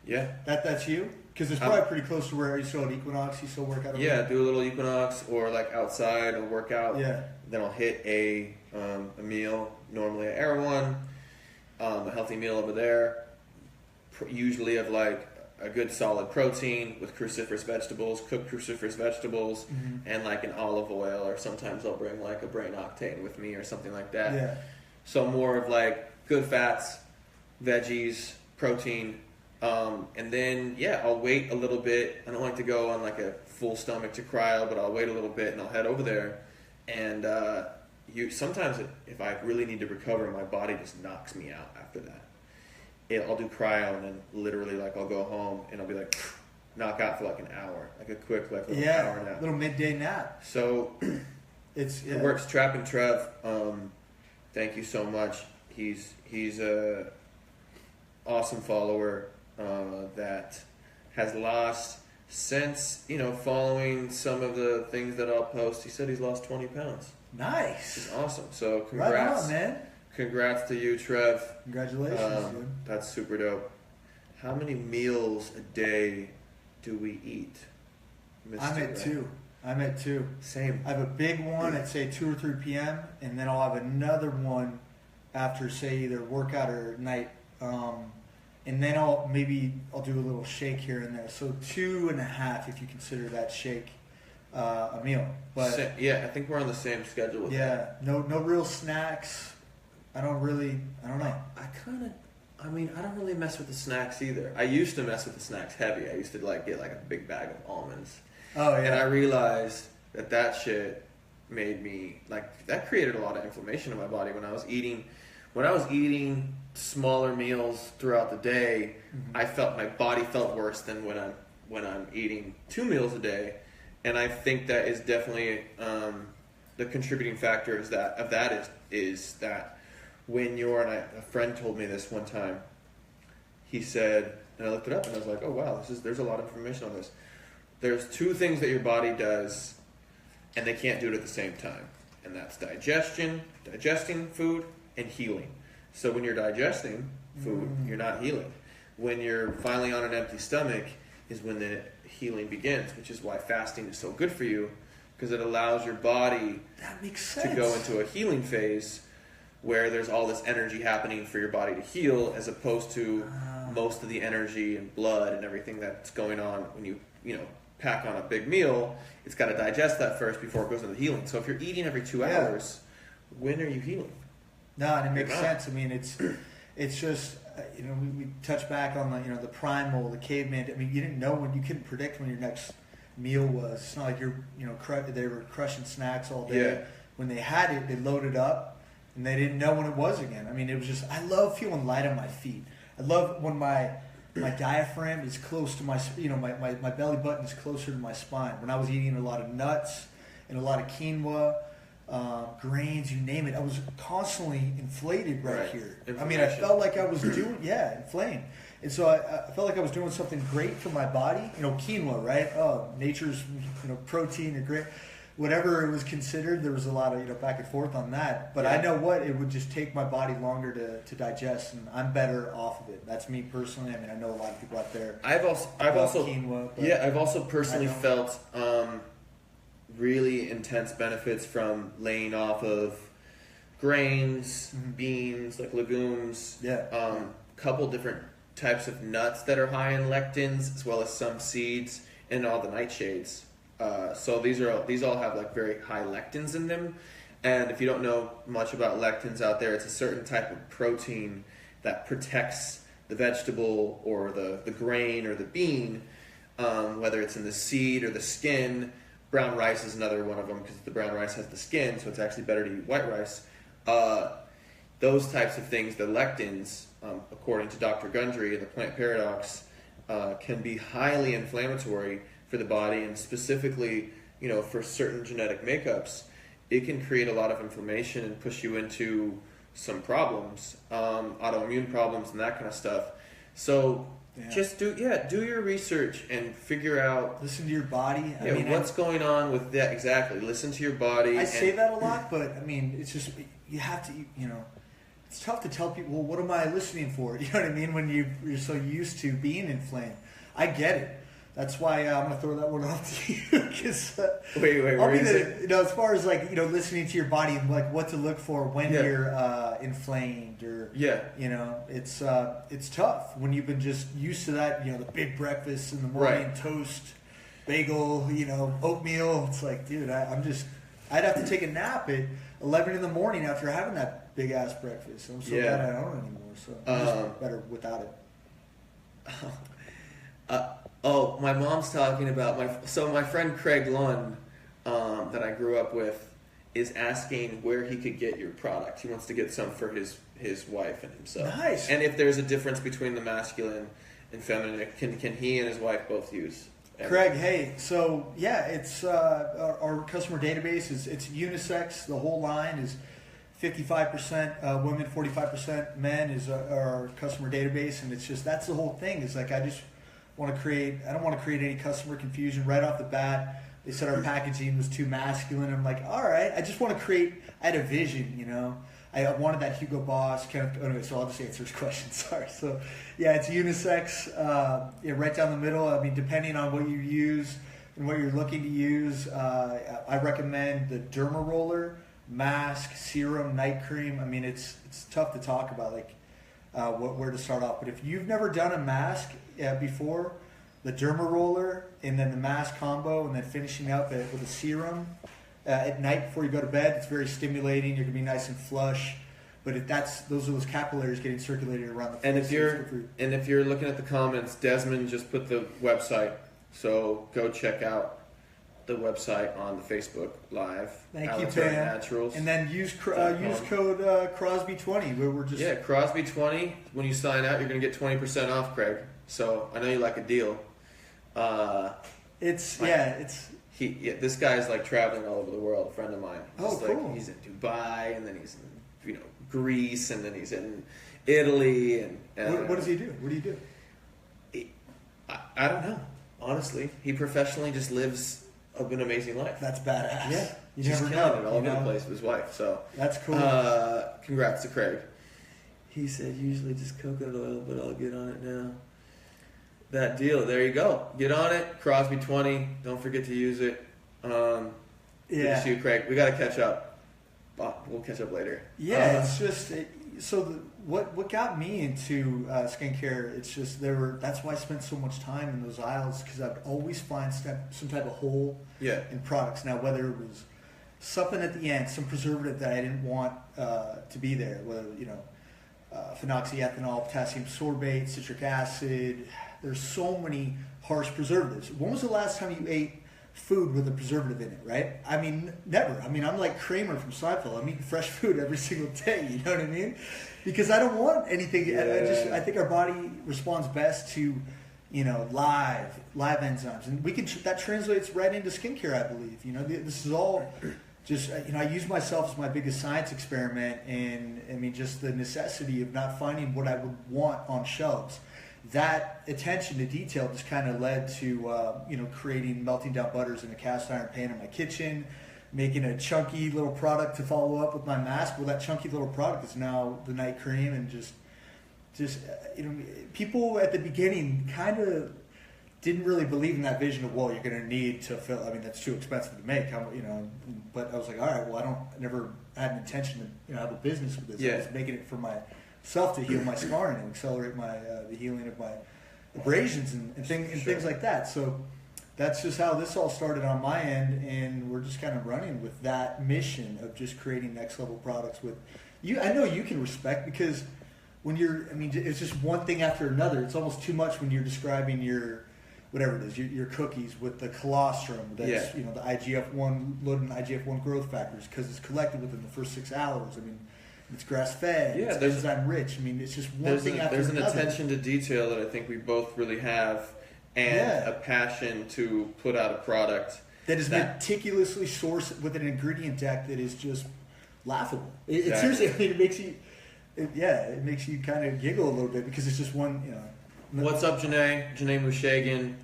Yeah. That's you? Because it's probably pretty close to where you still at Equinox, you still work out? Yeah, do a little Equinox or like outside or workout. Yeah. Then I'll hit a meal, normally an Air One, a healthy meal over there, usually of like a good solid protein with cruciferous vegetables, cooked cruciferous vegetables, and like an olive oil, or sometimes I'll bring like a brain octane with me or something like that. Yeah. So more of like good fats, veggies, protein, and then I'll wait a little bit. I don't like to go on like a full stomach to cryo, but I'll wait a little bit and I'll head over there. And sometimes if I really need to recover, my body just knocks me out after that. I'll do cryo and then literally like I'll go home and I'll be like knock out for like an hour, like a quick like little hour nap, little midday nap. So it works. Trap and Trev, thank you so much. He's a awesome follower that has lost since following some of the things that I'll post. He said he's lost 20 pounds. Nice. It's awesome. So congrats, right on, man. Congrats to you, Trev. Congratulations, dude. That's super dope. How many meals a day do we eat, Mr. I'm at 2. Same. I have a big one at, say, 2 or 3 p.m., and then I'll have another one after, say, either workout or night. And then I'll do a little shake here and there. So 2.5 if you consider that shake a meal. But I think we're on the same schedule with that. No real snacks. I don't know. I don't really mess with the snacks either. I used to mess with the snacks heavy. I used to get like a big bag of almonds. Oh yeah. And I realized that shit made me that created a lot of inflammation in my body when I was eating smaller meals throughout the day. I felt my body felt worse than when I'm eating 2 meals a day. And I think that is definitely the contributing factor is that when a friend told me this one time. He said, and I looked it up and I was like, oh wow, there's a lot of information on this. There's 2 things that your body does and they can't do it at the same time. And that's digesting food, and healing. So when you're digesting food, you're not healing. When you're finally on an empty stomach is when the healing begins, which is why fasting is so good for you, because it allows your body to go into a healing phase where there's all this energy happening for your body to heal, as opposed to most of the energy and blood and everything that's going on when you pack on a big meal. It's got to digest that first before it goes into the healing. So if you're eating every 2 hours, when are you healing? No, and it makes sense. I mean, it's just we touch back on the primal, the caveman. I mean, you couldn't predict when your next meal was. It's not like they were crushing snacks all day. Yeah. When they had it, they loaded up. And they didn't know when it was again. I mean, it was just, I love feeling light on my feet. I love when my diaphragm is close to my belly button is closer to my spine. When I was eating a lot of nuts and a lot of quinoa, grains, you name it, I was constantly inflated right here. I mean, I felt like I was doing, inflamed. And so I felt like I was doing something great for my body. Quinoa, right? Oh, nature's, protein or great. Whatever it was considered, there was a lot of back and forth on that. But I know it would just take my body longer to digest, and I'm better off of it. That's me personally. I mean, I know a lot of people out there. I've also personally felt really intense benefits from laying off of grains, beans, like legumes. Couple different types of nuts that are high in lectins, as well as some seeds. and all the nightshades. So these all have like very high lectins in them. And if you don't know much about lectins out there, it's a certain type of protein that protects the vegetable or the grain or the bean, whether it's in the seed or the skin. Brown rice is another one of them because the brown rice has the skin, so it's actually better to eat white rice. Those types of things, the lectins, according to Dr. Gundry and the Plant Paradox, can be highly inflammatory for the body, and specifically, for certain genetic makeups, it can create a lot of inflammation and push you into some problems, autoimmune problems and that kind of stuff. So just do your research and figure out. Listen to your body. I mean, what's going on with that exactly? Listen to your body. I say that a lot, but I mean, it's just you have to. It's tough to tell people. Well, what am I listening for? You know what I mean? When you're so used to being inflamed, I get it. That's why I'm gonna throw that one off to you because wait, as far as like listening to your body and like what to look for when you're inflamed or it's tough when you've been just used to that the big breakfast in the morning, toast, bagel, oatmeal. It's like, dude, I'd have to take a nap at 11 in the morning after having that big ass breakfast. I'm so glad I don't anymore. So I'm just better without it. My mom's talking about my friend Craig Lund, that I grew up with, is asking where he could get your product. He wants to get some for his wife and himself. Nice. And if there's a difference between the masculine and feminine, can he and his wife both use everything? Craig, hey, so it's our customer database it's unisex. The whole line is 55% women, 45% men is our customer database, and it's just that's the whole thing. Is like I don't want to create any customer confusion right off the bat. They said our packaging was too masculine. I'm like, all right, I just want to create. I had a vision, I wanted that Hugo Boss kind of. Anyway, so I'll just answer his question. Sorry. So, it's unisex, right down the middle. I mean, depending on what you use and what you're looking to use, I recommend the derma roller, mask, serum, night cream. I mean, it's tough to talk about where to start off. But if you've never done a mask before, the derma roller and then the mask combo, and then finishing up with a serum at night before you go to bed, it's very stimulating. You're gonna be nice and flush. But those are those capillaries getting circulated around the face. And if you're looking at the comments, Desmond just put the website, so go check out the website on the Facebook Live. Thank you, Alitura Dan. Naturals. And then use code Crosby20. Where we're just Crosby20. When you sign out, you're gonna get 20% off, Craig. So I know you like a deal. This guy's like traveling all over the world. A friend of mine. Oh, cool. He's in Dubai, and then he's in Greece, and then he's in Italy. And what does he do? What do you do? I don't know. Honestly, he professionally just lives an amazing life. That's badass. Yeah, you just never killing know. it all over the place with his wife. So that's cool. Congrats to Craig. He said usually just coconut oil, but I'll get on it now. That deal. There you go. Get on it. Crosby20. Don't forget to use it. Good to see you, Craig. We got to catch up. We'll catch up later. Yeah, it's just what got me into skincare. It's just that's why I spent so much time in those aisles, because I'd always find some type of hole in products. Now, whether it was something at the end, some preservative that I didn't want to be there, whether phenoxyethanol, potassium sorbate, citric acid. There's so many harsh preservatives. When was the last time you ate food with a preservative in it, right? I mean, never. I mean, I'm like Kramer from Seinfeld. I'm eating fresh food every single day, you know what I mean? Because I don't want anything. Yeah. I think our body responds best to, live enzymes. And that translates right into skincare, I believe. This is all just, I use myself as my biggest science experiment, and I mean, just the necessity of not finding what I would want on shelves. That attention to detail just kind of led to, creating melting down butters in a cast iron pan in my kitchen, making a chunky little product to follow up with my mask. Well, that chunky little product is now the night cream, and just people at the beginning kind of didn't really believe in that vision of, well, you're going to need to fill. I mean, that's too expensive to make. But I was like, all right, well, I never had an intention to have a business with this. Yeah. I was making it for myself to heal my scarring and accelerate the healing of my abrasions and things like that. So that's just how this all started on my end, and we're just kind of running with that mission of just creating next level products with you. I know you can respect, because when you're, I mean, it's just one thing after another. It's almost too much when you're describing your, whatever it is, your cookies with the colostrum that's, the IGF-1, loaded in IGF-1 growth factors, because it's collected within the first 6 hours. I mean, it's grass-fed, it's enzyme rich. I mean, it's just one thing after another. There's an attention to detail that I think we both really have, and a passion to put out a product that is meticulously sourced with an ingredient deck that is just laughable. It seriously, I mean, it makes you, it makes you kind of giggle a little bit, because it's just one, What's up, Janae? Janae Mushagan.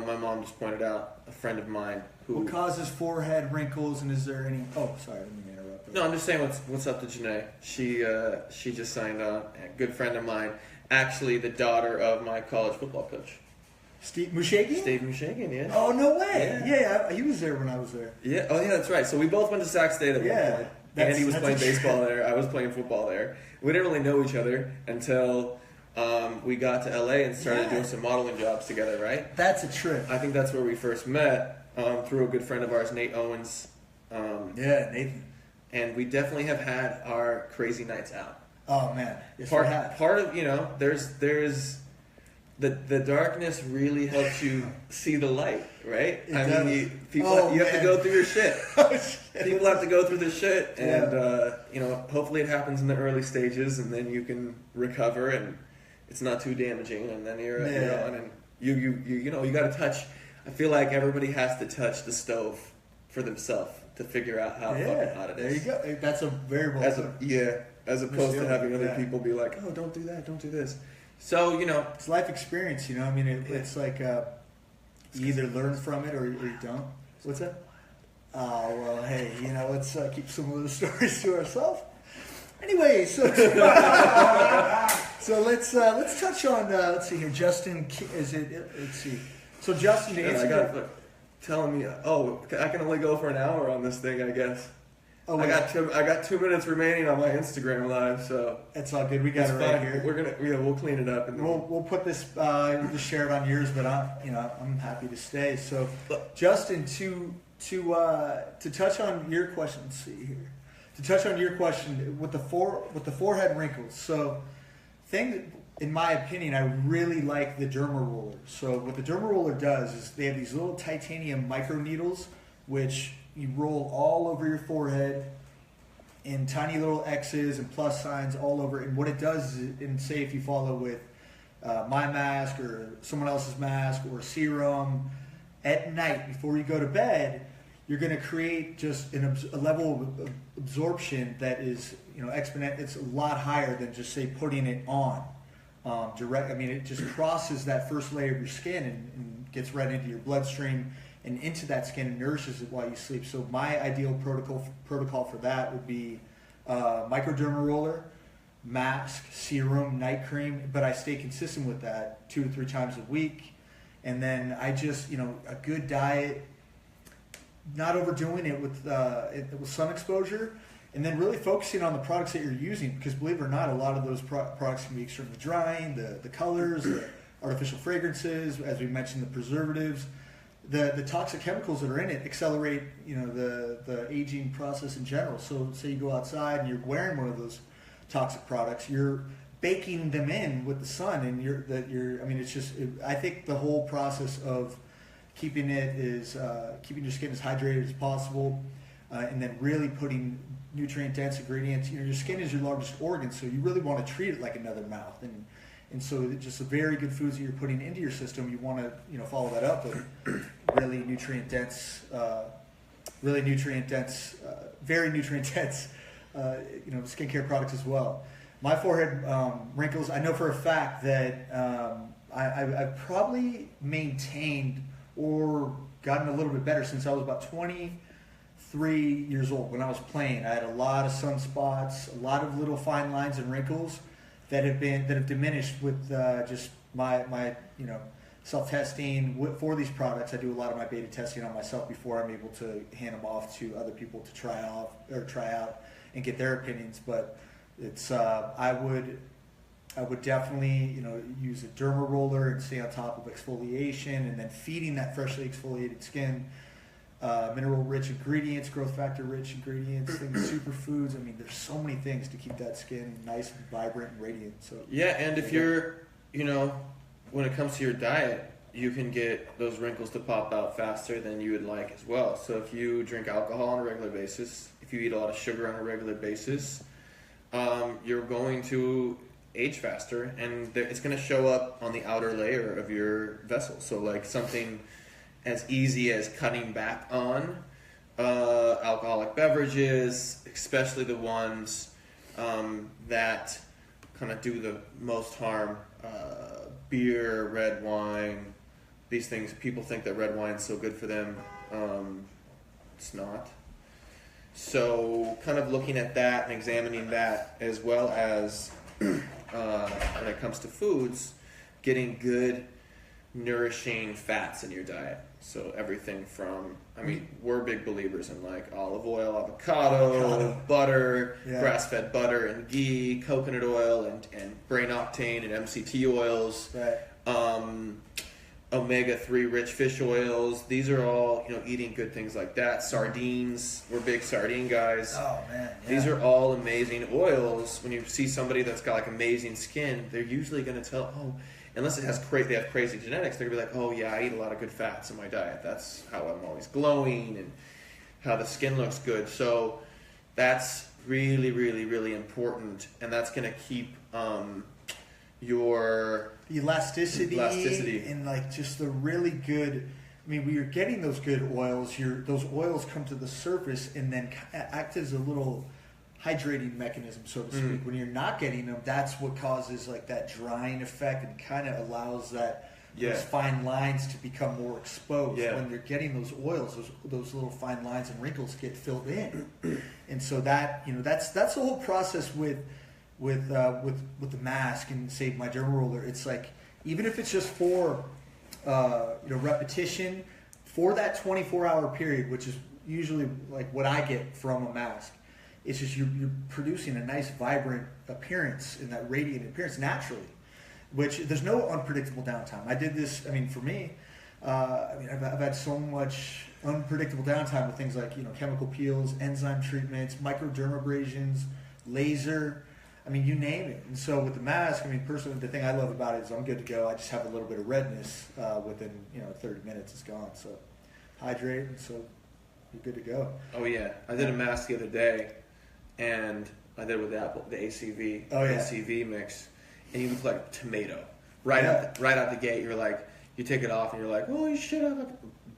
My mom just pointed out, a friend of mine who... What causes forehead wrinkles, and is there any... Oh, sorry, I didn't mean to interrupt. No, I'm just saying what's up to Janae. She just signed on. A good friend of mine. Actually, the daughter of my college football coach. Steve Mushagan? Steve Mushagan, yeah. Oh, no way. Yeah, he was there when I was there. Yeah, that's right. So we both went to Sac State at one point. Andy was playing baseball there. I was playing football there. We didn't really know each other until we got to LA and started doing some modeling jobs together, right? That's a trip. I think that's where we first met, through a good friend of ours, Nate Owens. Nathan. And we definitely have had our crazy nights out. Oh, man. Yes, part of, there's the darkness really helps you see the light, right? You have to go through your shit. People have to go through the shit, and hopefully it happens in the early stages, and then you can recover, and it's not too damaging, and then you're on, and you got to touch. I feel like everybody has to touch the stove for themselves to figure out how fucking hot it is. There you go. That's a very well as opposed to having other people be like, oh, don't do that, don't do this. So, it's life experience, I mean, it's like you either learn from it or you don't. What's that? Oh, well, hey, let's keep some of those stories to ourselves. Anyway, so let's touch on, let's see here, Justin, let's see. So, Justin, to answer telling me, I can only go for an hour on this thing, I guess. Oh, I got 2 minutes remaining on my Instagram live, so it's all good. We got it right here. We'll clean it up, and we'll put this. We'll just share it on yours, but I'm happy to stay. So, Justin, to touch on your question. Let's see here. To touch on your question with the forehead wrinkles. So, in my opinion, I really like the derma roller. So, what the derma roller does is they have these little titanium micro needles, which you roll all over your forehead in tiny little X's and plus signs all over. And what it does is, and say if you follow with my mask or someone else's mask or serum, at night before you go to bed, you're going to create just a level of absorption that is, exponential. It's a lot higher than just say putting it on direct. I mean, it just crosses that first layer of your skin and gets right into your bloodstream and into that skin and nourishes it while you sleep. So my ideal protocol for that would be microderma roller, mask, serum, night cream, but I stay consistent with that 2 to 3 times a week. And then I just, a good diet, not overdoing it with sun exposure, and then really focusing on the products that you're using, because believe it or not, a lot of those products can be extremely drying, the colors, the artificial fragrances, as we mentioned, the preservatives. The toxic chemicals that are in it accelerate, the aging process in general. So say you go outside and you're wearing one of those toxic products, you're baking them in with the sun, and it's just, I think the whole process of keeping your skin as hydrated as possible, and then really putting nutrient dense ingredients. Your skin is your largest organ, so you really want to treat it like another mouth, and so just the very good foods that you're putting into your system, you want to follow that up with very nutrient dense skincare products as well. My forehead wrinkles, I know for a fact that I've probably maintained or gotten a little bit better since I was about 23 years old. When I was playing, I had a lot of sunspots, a lot of little fine lines and wrinkles that have diminished with just my self-testing for these products. I do a lot of my beta testing on myself before I'm able to hand them off to other people to try out and get their opinions. But it's I would I would definitely, use a derma roller and stay on top of exfoliation, and then feeding that freshly exfoliated skin mineral-rich ingredients, growth factor-rich ingredients, things, superfoods. I mean, there's so many things to keep that skin nice and vibrant and radiant. So yeah, and if you're, when it comes to your diet, you can get those wrinkles to pop out faster than you would like as well. So if you drink alcohol on a regular basis, if you eat a lot of sugar on a regular basis, you're going to age faster, and it's going to show up on the outer layer of your vessel. So like something as easy as cutting back on alcoholic beverages, especially the ones that kind of do the most harm, beer, red wine, these things. People think that red wine is so good for them. It's not. So kind of looking at that and examining that, as well as when it comes to foods, getting good nourishing fats in your diet. So everything from, we're big believers in like olive oil, avocado, butter, grass-fed butter and ghee, coconut oil and brain octane and MCT oils, omega-3 rich fish oils. These are all, eating good things like that. Sardines, we're big sardine guys. Oh man, yeah. These are all amazing oils. When you see somebody that's got like amazing skin, they're usually going to tell, unless they have crazy genetics, they're going to be like, oh yeah, I eat a lot of good fats in my diet. That's how I'm always glowing and how the skin looks good. So that's really, really, really important. And that's going to keep your elasticity and like just the really good, when you're getting those good oils, those oils come to the surface and then act as a little hydrating mechanism, so to speak. When you're not getting them, that's what causes like that drying effect and kind of allows those fine lines to become more exposed. When they're getting those oils, those little fine lines and wrinkles get filled in. And so that, that's the whole process with the mask and say my derma roller. It's like, even if it's just for repetition for that 24-hour period, which is usually like what I get from a mask. It's just you're producing a nice, vibrant appearance and that radiant appearance naturally, which there's no unpredictable downtime. I did this, for me, I've had so much unpredictable downtime with things like, chemical peels, enzyme treatments, microdermabrasions, laser, you name it. And so with the mask, personally, the thing I love about it is I'm good to go. I just have a little bit of redness within, 30 minutes, it's gone. So hydrate, and so you're good to go. Oh yeah, I did a mask the other day. And I did it with the ACV, ACV mix, and you look like a tomato. Right out the gate, you're like, you take it off and you're like, holy shit,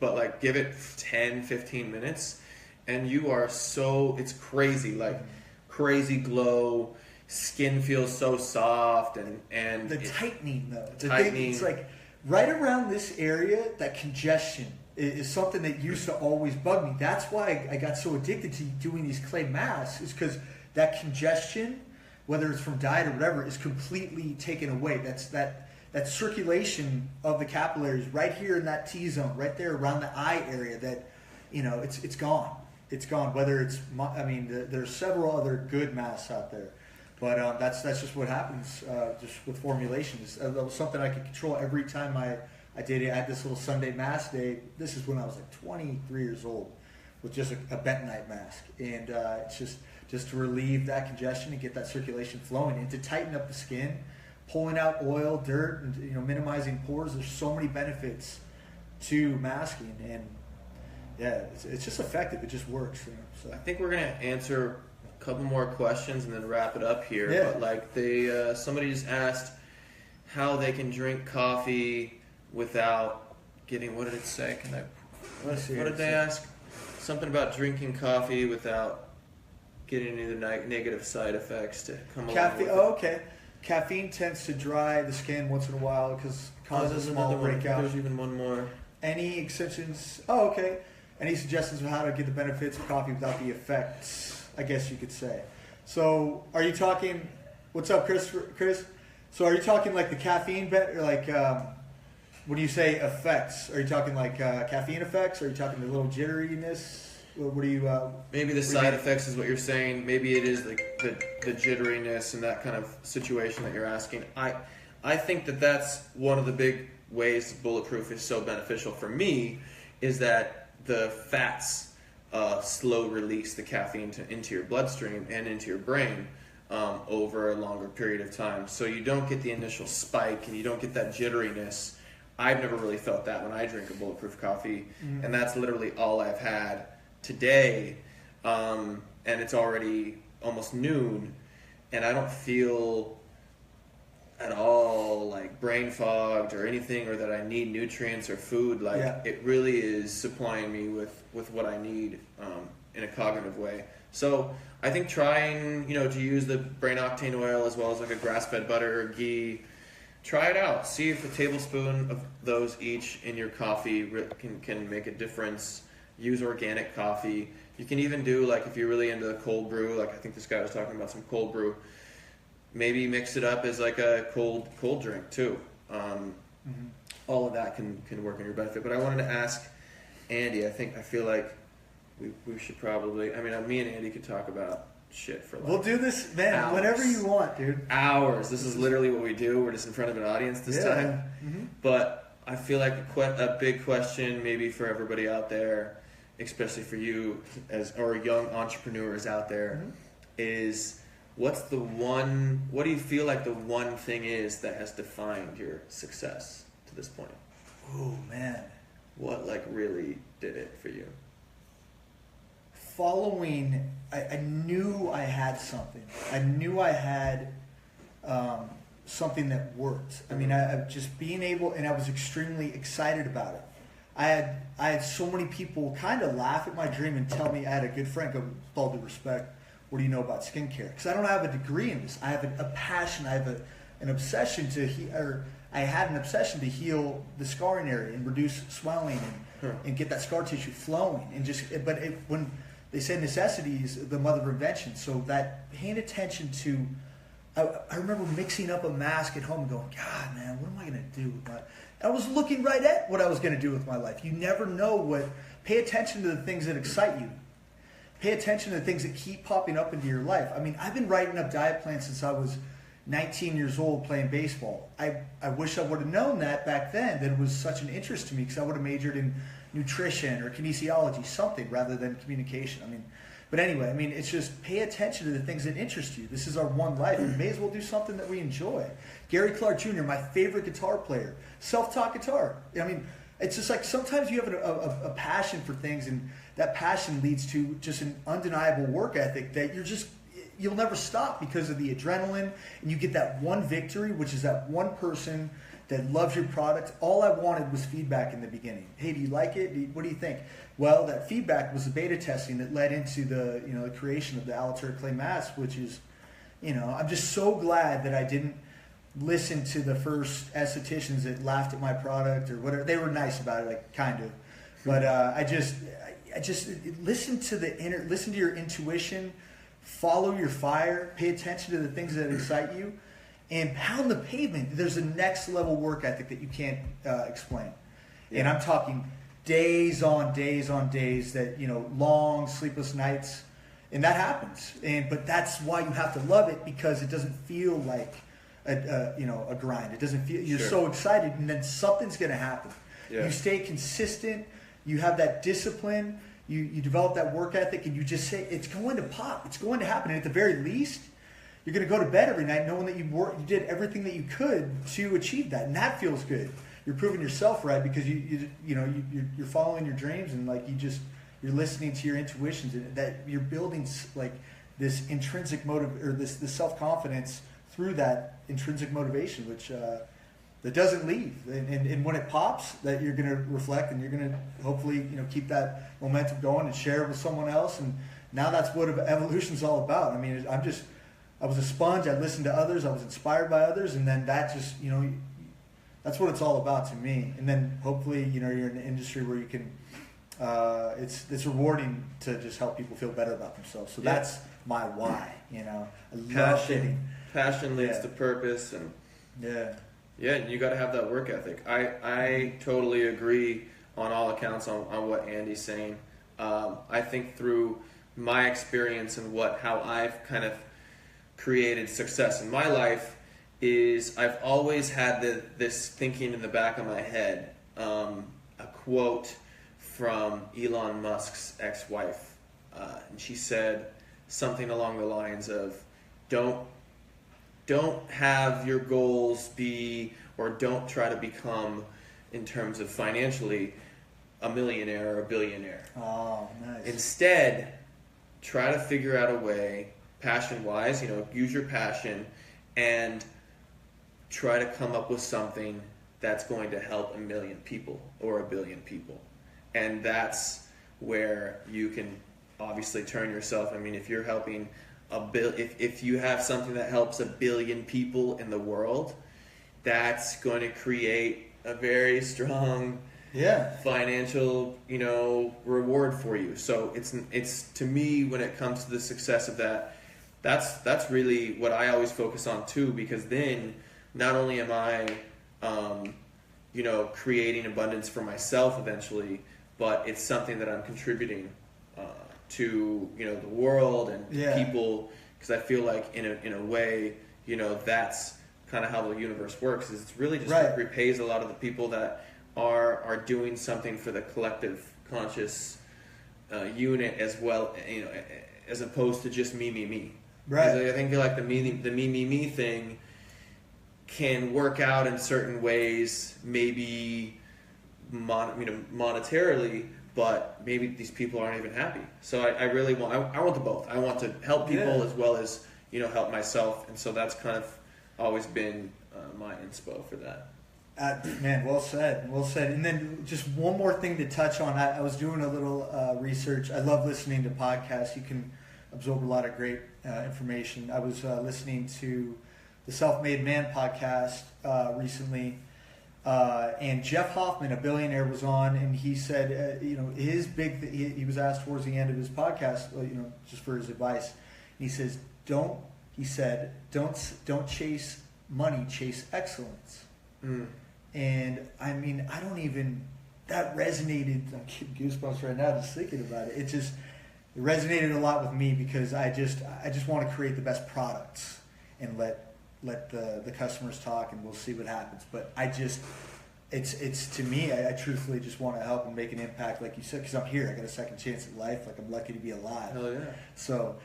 but like give it 10, 15 minutes, and you are it's crazy, like crazy glow, skin feels so soft, and the tightening though. Tightening. It's like right around this area, that congestion is something that used to always bug me. That's why I got so addicted to doing these clay masks, is because that congestion, whether it's from diet or whatever, is completely taken away. That's that circulation of the capillaries right here in that T-zone, right there around the eye area, that, it's gone. It's gone. Whether it's, there's several other good masks out there. But that's just what happens just with formulations. That was something I could control every time I did it. I had this little Sunday mask day. This is when I was like 23 years old, with just a bentonite mask. And it's just to relieve that congestion and get that circulation flowing and to tighten up the skin, pulling out oil, dirt, and minimizing pores. There's so many benefits to masking, and it's just effective. It just works. So I think we're gonna answer a couple more questions and then wrap it up here. But like somebody just asked how they can drink coffee without getting, what did it say? What did they ask? Something about drinking coffee without getting any of the negative side effects to come along with it. Okay. Caffeine tends to dry the skin once in a while because it causes a small breakout. There's even one more. Any extensions? Oh, okay. Any suggestions of how to get the benefits of coffee without the effects, I guess you could say. So are you talking, what's up, Chris? So are you talking like the caffeine or like, when you say effects, are you talking like caffeine effects? Or are you talking the little jitteriness? What do you? Maybe the side effects is what you're saying. Maybe it is like the jitteriness and that kind of situation that you're asking. I think that's one of the big ways Bulletproof is so beneficial for me, is that the fats slow release the caffeine into your bloodstream and into your brain over a longer period of time. So you don't get the initial spike and you don't get that jitteriness. I've never really felt that when I drink a Bulletproof coffee, and that's literally all I've had today, and it's already almost noon, and I don't feel at all like brain fogged or anything, or that I need nutrients or food. It really is supplying me with what I need in a cognitive way. So I think trying, to use the brain octane oil as well as like a grass-fed butter or ghee, try it out. See if a tablespoon of those each in your coffee can make a difference. Use organic coffee. You can even do, like, if you're really into the cold brew, like I think this guy was talking about some cold brew, maybe mix it up as like a cold drink too. All of that can work in your benefit. But I wanted to ask Andy, I feel like we should probably, me and Andy could talk about shit for like we'll do this, man, hours. Whenever you want, dude. Hours. This is literally what we do. We're just in front of an audience this time. But I feel like a big question maybe for everybody out there, especially for you or young entrepreneurs out there, is what do you feel like the one thing is that has defined your success to this point? Oh, man. What really did it for you? Following, I knew I had something. I knew I had something that worked. I just being able, and I was extremely excited about it. I had so many people kind of laugh at my dream and tell me, I had a good friend go, with all due respect, what do you know about skincare? Because I don't have a degree in this. I have a passion. I have an obsession I had an obsession to heal the scarring area and reduce swelling and get that scar tissue flowing. When they say necessity is the mother of invention, so that paying attention to, I remember mixing up a mask at home and going, God, man, what am I going to do with my... I was looking right at what I was going to do with my life. You never know pay attention to the things that excite you. Pay attention to the things that keep popping up into your life. I've been writing up diet plans since I was 19 years old playing baseball. I wish I would have known that back then, that it was such an interest to me, because I would have majored in nutrition or kinesiology, something, rather than communication. But anyway, it's just pay attention to the things that interest you. This is our one life. We may as well do something that we enjoy. Gary Clark Jr., my favorite guitar player, self-taught guitar. It's just like sometimes you have a passion for things, and that passion leads to just an undeniable work ethic that you'll never stop because of the adrenaline, and you get that one victory, which is that one person that loves your product. All I wanted was feedback in the beginning. Hey, do you like it? What do you think? Well, that feedback was the beta testing that led into the creation of the Alitura clay mask, which is, I'm just so glad that I didn't listen to the first estheticians that laughed at my product or whatever. They were nice about it, like, kind of, but I just listen to your intuition, follow your fire, pay attention to the things that excite you, and pound the pavement. There's a next level work ethic that you can't explain. Yeah. And I'm talking days on days on days that, long sleepless nights, and that happens. But that's why you have to love it, because it doesn't feel like a grind. It doesn't feel, you're so excited, and then something's going to happen. Yeah. You stay consistent, you have that discipline, you develop that work ethic, and you just say, it's going to pop, it's going to happen. And at the very least, you're going to go to bed every night knowing that you did everything that you could to achieve that, and that feels good. You're proving yourself right, because you're following your dreams, and you're listening to your intuitions, and that you're building like this intrinsic motive, or this self-confidence through that intrinsic motivation, which that doesn't leave. And when it pops, that you're going to reflect, and you're going to hopefully keep that momentum going and share it with someone else. And now that's what evolution's all about. I was a sponge. I listened to others. I was inspired by others, and then that just that's what it's all about to me. And then hopefully you're in an industry where you can it's rewarding to just help people feel better about themselves. So that's my why. I love it. Passion leads to purpose, and you got to have that work ethic. I totally agree on all accounts on what Andy's saying. I think through my experience and how I've kind of created success in my life is I've always had this thinking in the back of my head, a quote from Elon Musk's ex-wife, and she said something along the lines of, don't have your goals be, or don't try to become, in terms of financially, a millionaire or a billionaire. Oh, nice. Instead, try to figure out a way, passion-wise, use your passion, and try to come up with something that's going to help 1 million people or 1 billion people. And that's where you can obviously turn yourself. I mean, if you're helping if you have something that helps 1 billion people in the world, that's going to create a very strong financial, reward for you. So it's to me, when it comes to the success of that's really what I always focus on too, because then not only am I, creating abundance for myself eventually, but it's something that I'm contributing to the world and people, because I feel like in a way that's kind of how the universe works. Is it's really just repays a lot of the people that are doing something for the collective conscious unit as well, as opposed to just me. Right. I think like the me thing can work out in certain ways, maybe monetarily, but maybe these people aren't even happy. So I really want the both. I want to help people as well as help myself, and so that's kind of always been my inspo for that. Man, well said. And then just one more thing to touch on. I was doing a little research. I love listening to podcasts. You can absorb a lot of great information. I was listening to the Self-Made Man podcast recently, and Jeff Hoffman, a billionaire, was on, and he said, his big. He was asked towards the end of his podcast, just for his advice. And he says, don't chase money, chase excellence. Mm. And I mean, that resonated. I'm getting goosebumps right now just thinking about it. It resonated a lot with me, because I just want to create the best products and let the customers talk, and we'll see what happens. But it's to me, I truthfully just want to help and make an impact, like you said, because I'm here. I got a second chance at life. Like, I'm lucky to be alive. Hell yeah. So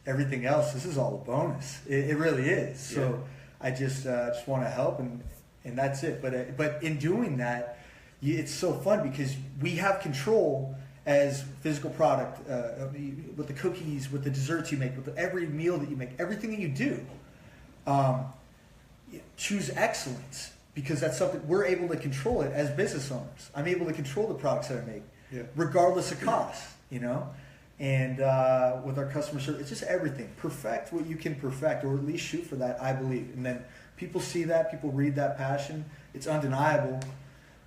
everything else, this is all a bonus. It really is. So I just want to help, and that's it. But in doing that, it's so fun, because we have control as physical product, with the cookies, with the desserts you make, with every meal that you make, everything that you do. Choose excellence, because that's something we're able to control it as business owners. I'm able to control the products that I make, regardless of cost, And with our customer service, it's just everything. Perfect what you can perfect, or at least shoot for that, I believe. And then people see that, people read that passion. It's undeniable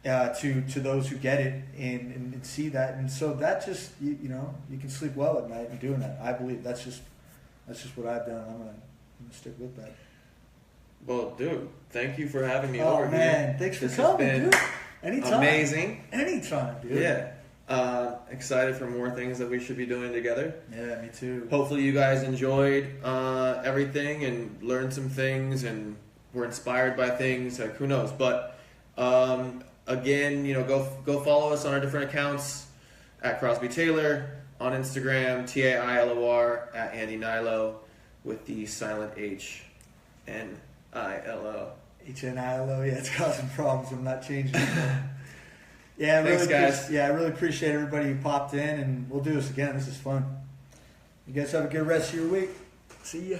to those who get it and see that. And so that just, you can sleep well at night in doing that. I believe that's just what I've done. I'm gonna stick with that. Well, dude, thank you for having me over here. Oh, man, thanks for coming, dude. Anytime. Amazing. Anytime, dude. Yeah. Excited for more things that we should be doing together. Yeah, me too. Hopefully you guys enjoyed everything and learned some things and were inspired by things. Like, who knows? But again, go follow us on our different accounts at Crosby Tailor on Instagram, Tailor at Andy Hnilo with the silent H. Hnilo. Hnilo, yeah, it's causing problems. I'm not changing it. Yeah, thanks, guys. I really appreciate everybody who popped in, and we'll do this again. This is fun. You guys have a good rest of your week. See ya.